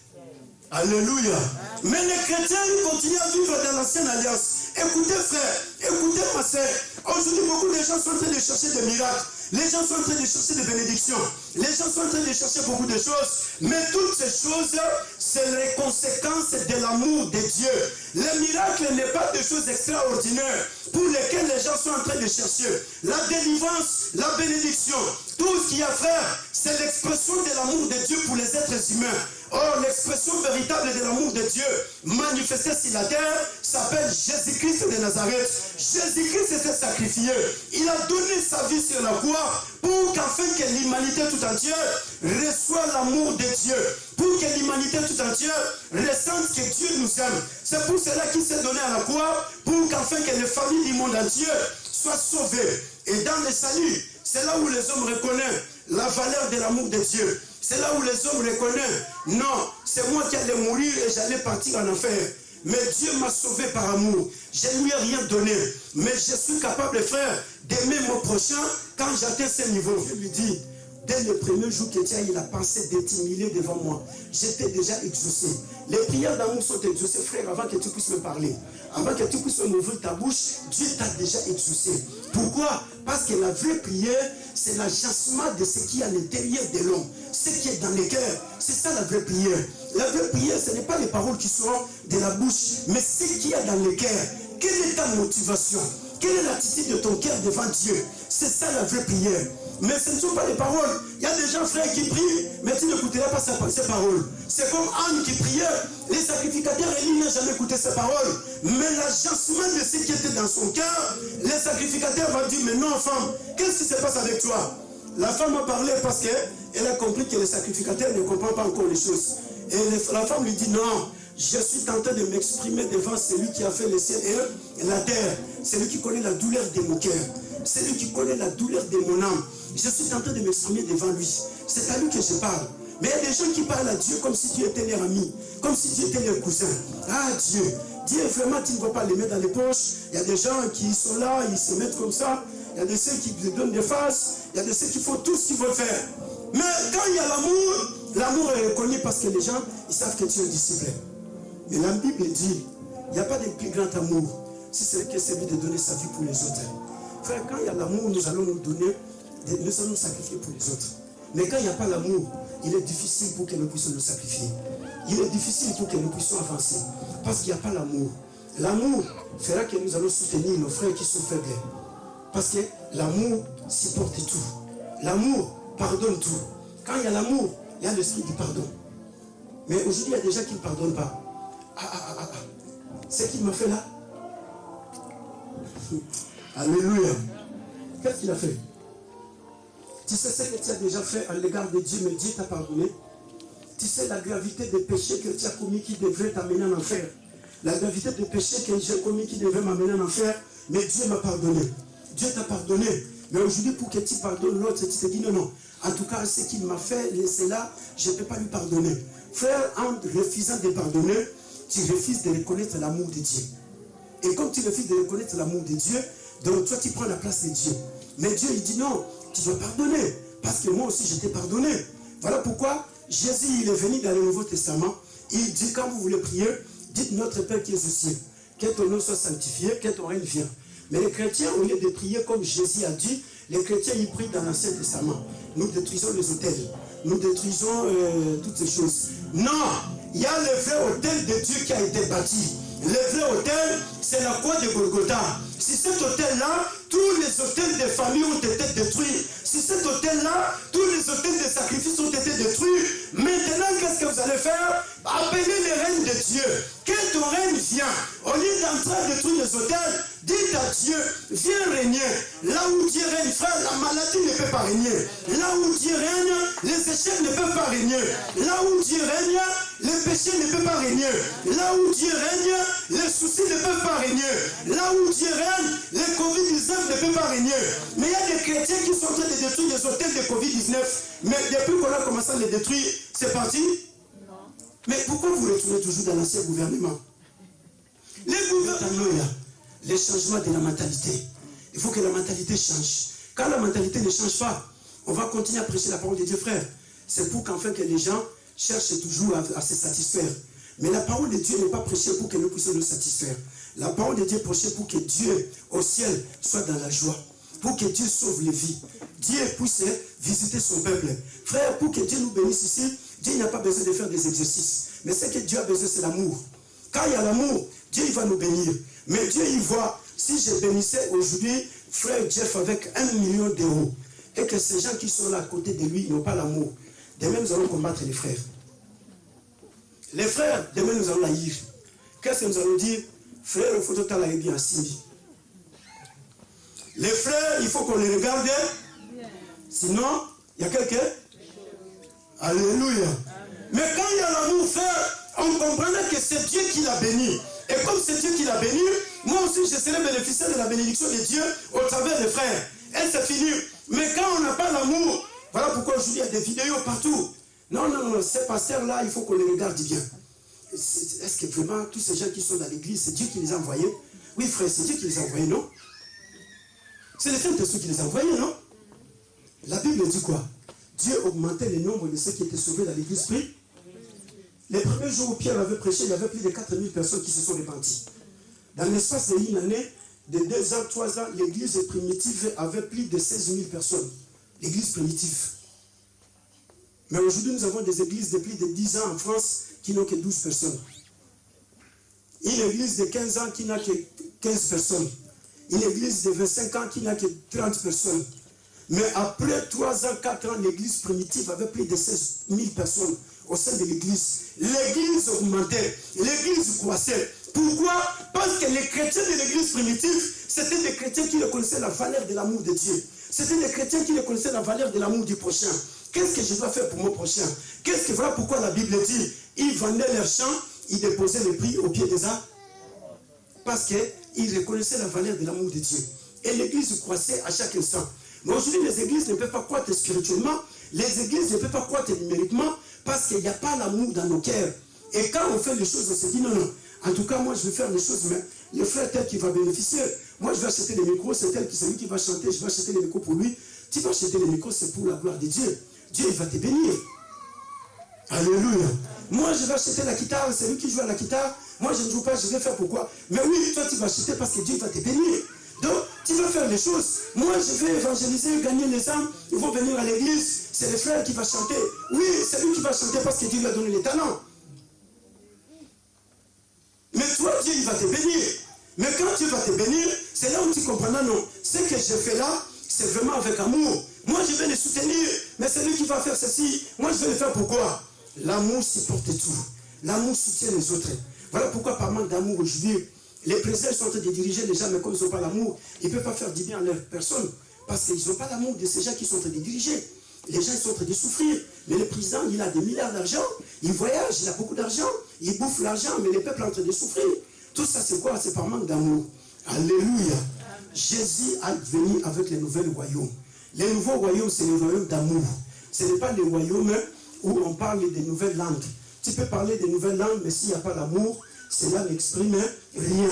Alléluia. Mais les chrétiens, ils continuent à vivre dans l'ancienne alliance. Écoutez frère, écoutez ma soeur. Aujourd'hui, beaucoup de gens sont en train de chercher des miracles. Les gens sont en train de chercher des bénédictions. Les gens sont en train de chercher beaucoup de choses. Mais toutes ces choses, c'est les conséquences de l'amour de Dieu. Le miracle n'est pas des choses extraordinaires pour lesquelles les gens sont en train de chercher. La délivrance, la bénédiction, tout ce qu'il y a frère, c'est l'expression de l'amour de Dieu pour les êtres humains. Or, l'expression véritable de l'amour de Dieu manifesté sur la terre s'appelle Jésus-Christ de Nazareth. Jésus-Christ s'est sacrifié. Il a donné sa vie sur la croix pour qu'afin que l'humanité tout entière reçoive l'amour de Dieu. Pour que l'humanité tout entière ressente que Dieu nous aime. C'est pour cela qu'il s'est donné à la croix, pour qu'afin que les familles du monde entier soient sauvées. Et dans le salut, c'est là où les hommes reconnaissent la valeur de l'amour de Dieu. C'est là où les hommes reconnaissent, non, c'est moi qui allais mourir et j'allais partir en enfer. Mais Dieu m'a sauvé par amour. Je ne lui ai rien donné. Mais je suis capable, frère, d'aimer mon prochain quand j'atteins ce niveau. Je lui dis, dès le premier jour que il a pensé de t'humilier devant moi, j'étais déjà exaucé. Les prières d'amour sont exaucées, frère, avant que tu puisses me parler. Avant que tu puisses m'ouvrir ta bouche, Dieu t'a déjà exaucé. Pourquoi? Parce que la vraie prière, c'est l'agencement de ce qui est à l'intérieur de l'homme. Ce qui est dans les cœurs. C'est ça la vraie prière. La vraie prière, ce n'est pas les paroles qui sont de la bouche, mais ce qui est dans les cœurs. Quelle est ta motivation? Quelle est l'attitude de ton cœur devant Dieu? C'est ça la vraie prière. Mais ce ne sont pas les paroles. Il y a des gens, frères, qui prient, mais tu n'écouteras pas ces paroles. C'est comme Anne qui priait. Les sacrificateurs, Élie n'a jamais écouté ces paroles. Mais l'agencement de ce qui était dans son cœur, les sacrificateurs vont dire, mais non, femme, qu'est-ce qui se passe avec toi? La femme a parlé parce qu'elle a compris que le sacrificateur ne comprend pas encore les choses. Et la femme lui dit, non, je suis tenté de m'exprimer devant celui qui a fait le ciel et la terre. Celui qui connaît la douleur de mon cœur. Celui qui connaît la douleur de mon âme. Je suis tenté de m'exprimer devant lui. C'est à lui que je parle. Mais il y a des gens qui parlent à Dieu comme si Dieu était leur ami. Comme si Dieu était leur cousin. Ah Dieu. Dieu vraiment, tu ne vas pas les mettre dans les poches. Il y a des gens qui sont là, ils se mettent comme ça. Il y a de ceux qui te donnent des faces. Il y a de ceux qui font tout ce qu'ils veulent faire. Mais quand il y a l'amour, l'amour est reconnu parce que les gens, ils savent que tu es un disciple. Mais la Bible dit, il n'y a pas de plus grand amour si c'est que celui de donner sa vie pour les autres. Frère, quand il y a l'amour, nous allons nous donner, nous allons nous sacrifier pour les autres. Mais quand il n'y a pas l'amour, il est difficile pour que nous puissions nous sacrifier. Il est difficile pour que nous puissions avancer. Parce qu'il n'y a pas l'amour. L'amour fera que nous allons soutenir nos frères qui sont faibles. Parce que l'amour supporte tout. L'amour pardonne tout. Quand il y a l'amour, il y a l'esprit du pardon. Mais aujourd'hui, il y a des gens qui ne pardonnent pas. C'est ce qu'il m'a fait là. Alléluia. Qu'est-ce qu'il a fait? Tu sais ce que tu as déjà fait à l'égard de Dieu, mais Dieu t'a pardonné. Tu sais la gravité des péchés que tu as commis qui devrait t'amener en enfer. La gravité des péchés que j'ai commis qui devrait m'amener en enfer, mais Dieu m'a pardonné. Dieu t'a pardonné. Mais aujourd'hui, pour que tu pardonnes l'autre, tu te dis non. En tout cas, ce qu'il m'a fait, c'est là, je ne peux pas lui pardonner. Frère, en refusant de pardonner, tu refuses de reconnaître l'amour de Dieu. Et comme tu refuses de reconnaître l'amour de Dieu, donc toi, tu prends la place de Dieu. Mais Dieu, il dit non, tu dois pardonner. Parce que moi aussi, je t'ai pardonné. Voilà pourquoi Jésus, il est venu dans le Nouveau Testament. Il dit, quand vous voulez prier, dites notre Père qui est aux cieux, que ton nom soit sanctifié, que ton règne vienne. Mais les chrétiens, au lieu de prier comme Jésus a dit, les chrétiens, ils prient dans l'Ancien Testament. Nous détruisons les autels. Nous détruisons toutes ces choses. Non, il y a le vrai autel de Dieu qui a été bâti. Le vrai autel, c'est la croix de Golgotha. Si cet autel-là, tous les autels des familles ont été détruits. Si cet autel-là, tous les autels de sacrifices ont été détruits. Maintenant, qu'est-ce que vous allez faire? Appelez le règne de Dieu. Que ton règne vienne. Au lieu d'entrer à détruire les autels, dites à Dieu, viens régner. Là où Dieu règne, frère, la maladie ne peut pas régner. Là où Dieu règne, les échecs ne peuvent pas régner. Là où Dieu règne, les péchés ne peuvent pas régner. Là où Dieu règne, les soucis ne peuvent pas régner. Là où Dieu règne, les Covid-19 ne peuvent pas régner. Mais il y a des chrétiens qui sont en train de détruire les hôtels de Covid-19. Mais depuis qu'on a commencé à les détruire, c'est parti. Mais pourquoi vous retournez toujours dans l'ancien gouvernement? Les gouvernements, les changements de la mentalité. Il faut que la mentalité change. Quand la mentalité ne change pas, on va continuer à prêcher la parole de Dieu, frère. C'est pour qu'enfin que les gens cherchent toujours à se satisfaire. Mais la parole de Dieu n'est pas prêchée pour que nous puissions nous satisfaire. La parole de Dieu est prêchée pour que Dieu, au ciel, soit dans la joie. Pour que Dieu sauve les vies. Dieu puisse visiter son peuple. Frère, pour que Dieu nous bénisse ici, Dieu n'a pas besoin de faire des exercices. Mais ce que Dieu a besoin, c'est l'amour. Quand il y a l'amour, Dieu il va nous bénir. Mais Dieu, il voit, si je bénissais aujourd'hui, frère Jeff, avec 1 million d'euros, et que ces gens qui sont là à côté de lui n'ont pas l'amour, demain nous allons combattre les frères. Les frères, demain nous allons haïr. Qu'est-ce que nous allons dire? Frère, il faut tout à bien à Simi. Les frères, il faut qu'on les regarde. Sinon, il y a quelqu'un. Alléluia. Mais quand il y a l'amour, frère, on comprendra que c'est Dieu qui l'a béni. Et comme c'est Dieu qui l'a béni, moi aussi je serai bénéficiaire de la bénédiction de Dieu au travers des frères. Et c'est fini. Mais quand on n'a pas l'amour, voilà pourquoi aujourd'hui il y a des vidéos partout. Non, ces pasteurs-là, il faut qu'on les regarde bien. Est-ce que vraiment tous ces gens qui sont dans l'église, c'est Dieu qui les a envoyés? Oui, frère, c'est Dieu qui les a envoyés, non? C'est les Saint-Esprit qui les a envoyés, non? La Bible dit quoi? Dieu augmentait le nombre de ceux qui étaient sauvés dans l'église. Les premiers jours où Pierre avait prêché, il y avait plus de 4000 personnes qui se sont repenties. Dans l'espace d'une année, de 2 ans, 3 ans, l'église primitive avait plus de 16 000 personnes. L'église primitive. Mais aujourd'hui, nous avons des églises de plus de 10 ans en France qui n'ont que 12 personnes. Une église de 15 ans qui n'a que 15 personnes. Une église de 25 ans qui n'a que 30 personnes. Mais après 3 ans, 4 ans, l'église primitive avait plus de 16 000 personnes au sein de l'église. L'église augmentait, l'église croissait. Pourquoi? Parce que les chrétiens de l'église primitive, c'était des chrétiens qui reconnaissaient la valeur de l'amour de Dieu. C'était des chrétiens qui reconnaissaient la valeur de l'amour du prochain. Qu'est-ce que je dois faire pour mon prochain? Voilà pourquoi la Bible dit, ils vendaient leurs champs, ils déposaient le prix au pied des arbres. Parce qu'ils reconnaissaient la valeur de l'amour de Dieu. Et l'église croissait à chaque instant. Mais aujourd'hui, les églises ne peuvent pas croître spirituellement, les églises ne peuvent pas croître numériquement, parce qu'il n'y a pas l'amour dans nos cœurs. Et quand on fait les choses, on se dit non. En tout cas, moi, je vais faire les choses, mais le frère tel qui va bénéficier. Moi, je vais acheter les micros, c'est lui qui va chanter, je vais acheter les micros pour lui. Tu vas acheter les micros, c'est pour la gloire de Dieu. Dieu, il va te bénir. Alléluia. Moi, je vais acheter la guitare, c'est lui qui joue à la guitare. Moi, je ne joue pas, je vais faire pourquoi? Mais oui, toi, tu vas acheter parce que Dieu va te bénir. Donc, tu vas faire les choses. Moi, je vais évangéliser, gagner les âmes. Ils vont venir à l'église. C'est le frère qui va chanter. Oui, c'est lui qui va chanter parce que Dieu lui a donné les talents. Mais toi, Dieu il va te bénir. Mais quand Dieu va te bénir, c'est là où tu comprendras, non, ce que je fais là, c'est vraiment avec amour. Moi, je vais le soutenir, mais c'est lui qui va faire ceci. Moi, je vais le faire pourquoi? L'amour supporte tout. L'amour soutient les autres. Voilà pourquoi, par manque d'amour aujourd'hui, les présidents sont en train de diriger les gens, mais comme ils n'ont pas l'amour, ils ne peuvent pas faire du bien à leur personne. Parce qu'ils n'ont pas l'amour de ces gens qui sont en train de diriger. Les gens ils sont en train de souffrir. Mais le président, il a des milliards d'argent, il voyage, il a beaucoup d'argent, il bouffe l'argent, mais le peuple est en train de souffrir. Tout ça, c'est quoi? C'est par manque d'amour. Alléluia. Jésus a venu avec les nouveaux royaumes. Les nouveaux royaumes, c'est les royaumes d'amour. Ce n'est pas les royaumes où on parle des nouvelles langues. Tu peux parler des nouvelles langues, mais s'il n'y a pas l'amour, cela n'exprime rien.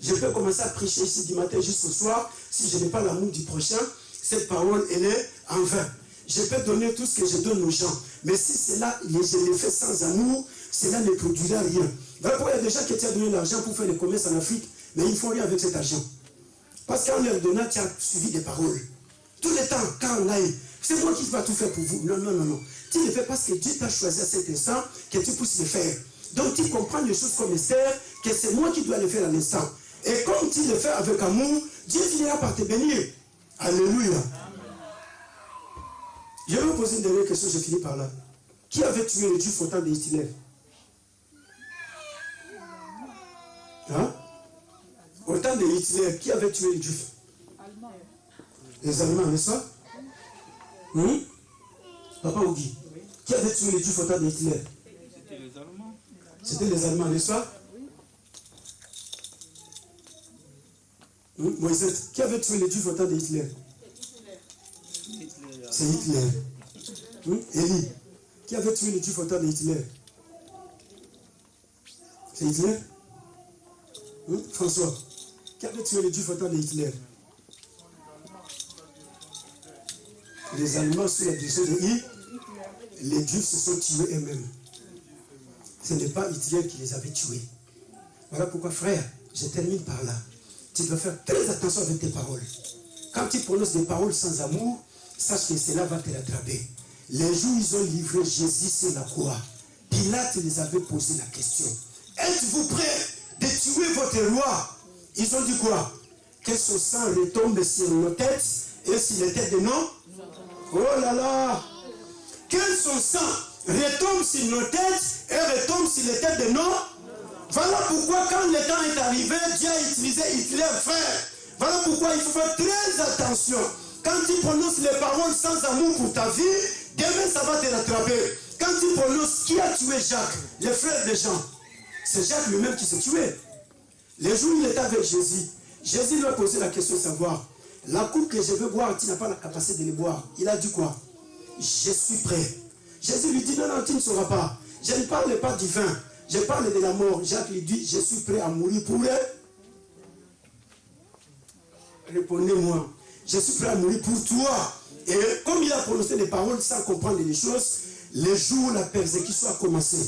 Je peux commencer à prêcher ici du matin jusqu'au soir. Si je n'ai pas l'amour du prochain, cette parole, elle est en vain. Je peux donner tout ce que je donne aux gens. Mais si cela, je le fais sans amour, cela ne produira rien. Voilà pourquoi il y a des gens qui t'ont donné l'argent pour faire le commerce en Afrique, mais ils ne font rien avec cet argent. Parce qu'en leur donnant, tu as suivi des paroles. Tout le temps, quand on aille, c'est moi qui vais tout faire pour vous. Non, non, non, non. Tu le fais parce que Dieu t'a choisi à cet instant que tu puisses le faire. Donc tu comprends les choses comme Esther, que c'est moi qui dois le faire à l'instant. Et comme tu le fais avec amour, Dieu finira par te bénir. Alléluia. Je vais vous poser une dernière question, je finis par là. Qui avait tué le juif au temps de Hitler? Hein? Au temps de Hitler, qui avait tué les juifs? Les Allemands, n'est-ce pas? Papa Ogi, qui avait tué les juifs au temps de Hitler? C'était les Allemands. C'était les Allemands, n'est-ce pas? Moïse, qui avait tué les juifs au temps de Hitler? C'est Hitler. Élie, qui avait tué les juifs au temps de Hitler? C'est Hitler? François, qui avait tué les juifs au temps de Hitler? Les Allemands sous la direction de Hitler, les juifs se sont tués eux-mêmes. Ce n'est pas Hitler qui les avait tués. Voilà pourquoi, frère, je termine par là. Tu dois faire très attention avec tes paroles. Quand tu prononces des paroles sans amour, sache que cela va te rattraper. Les jours où ils ont livré Jésus sur la croix, Pilate les avait posé la question. Êtes-vous prêts de tuer votre roi? Ils ont dit quoi? Que son sang retombe sur nos têtes et sur les têtes de nos... Oh là là! Que son sang retombe sur nos têtes et retombe sur les têtes de nos... Voilà pourquoi quand le temps est arrivé, Dieu a utilisé Hitler, frère. Voilà pourquoi il faut faire très attention. Quand tu prononces les paroles sans amour pour ta vie, demain ça va te rattraper. Quand tu prononces qui a tué Jacques, le frère de Jean, c'est Jacques lui-même qui s'est tué. Le jour où il était avec Jésus, Jésus lui a posé la question de savoir, la coupe que je veux boire, tu n'as pas la capacité de les boire. Il a dit quoi? Je suis prêt. Jésus lui dit, non, non, tu ne sauras pas. Je ne parle pas du vin, je parle de la mort. Jacques lui dit, je suis prêt à mourir pour eux. Répondez-moi, je suis prêt à mourir pour toi. Et comme il a prononcé les paroles sans comprendre les choses, le jour où la persécution a commencé,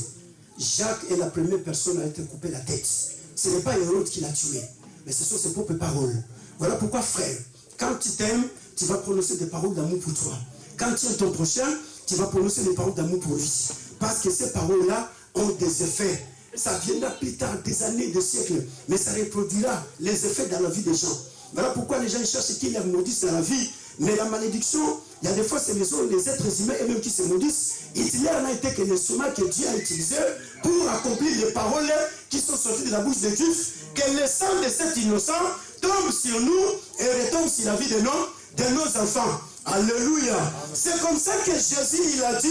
Jacques est la première personne à être coupée la tête. Ce n'est pas Hérode qui l'a tué, mais ce sont ses propres paroles. Voilà pourquoi, frère, quand tu t'aimes, tu vas prononcer des paroles d'amour pour toi. Quand tu aimes ton prochain, tu vas prononcer des paroles d'amour pour lui. Parce que ces paroles-là ont des effets. Ça viendra plus tard, des années, des siècles, mais ça reproduira les effets dans la vie des gens. Voilà pourquoi les gens cherchent qui les maudissent dans la vie. Mais la malédiction, il y a des fois, c'est les êtres humains eux-mêmes qui se maudissent. Hitler n'a été que l'instrument que Dieu a utilisé pour accomplir les paroles qui sont sorties de la bouche des Juifs. Que le sang de cet innocent tombe sur nous et retombe sur la vie de nos enfants. Alléluia. C'est comme ça que Jésus, il a dit,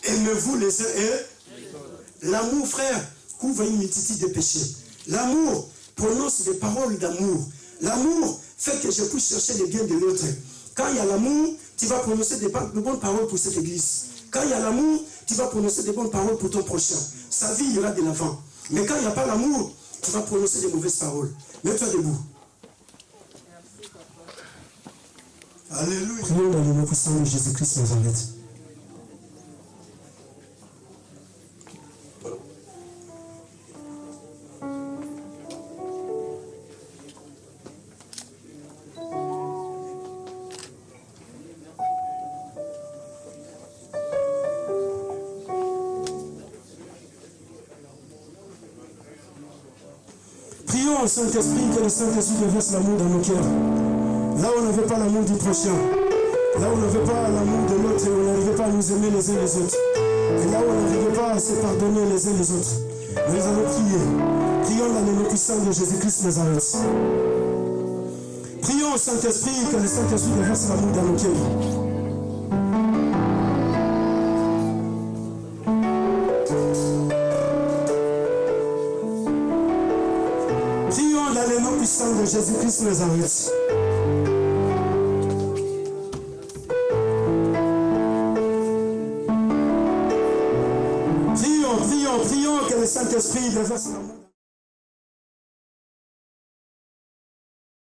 aimez-vous les uns et l'amour, frère, couvre une multitude de péchés. L'amour prononce des paroles d'amour. L'amour fait que je puisse chercher le bien de l'autre. Quand il y a l'amour, tu vas prononcer de bonnes paroles pour cette église. Quand il y a l'amour, tu vas prononcer de bonnes paroles pour ton prochain. Sa vie ira de l'avant. Mais quand il n'y a pas l'amour, tu vas prononcer de mauvaises paroles. Mets-toi debout. Alléluia. Prions dans le nom puissant de Jésus-Christ Nazareth. Prions au Saint-Esprit que le Saint-Esprit déverse l'amour dans nos cœurs. Là où on ne veut pas l'amour du prochain, là où on ne veut pas l'amour de l'autre et on n'arrive pas à nous aimer les uns les autres, et là où on n'arrive pas à se pardonner les uns les autres, nous allons prier. Prions dans le nom puissant de Jésus-Christ Nazareth. Prions au Saint-Esprit que le Saint-Esprit déverse l'amour dans nos cœurs. Prions dans le nom puissant de Jésus-Christ Nazareth. Prions que le Saint-Esprit déverse l'amour.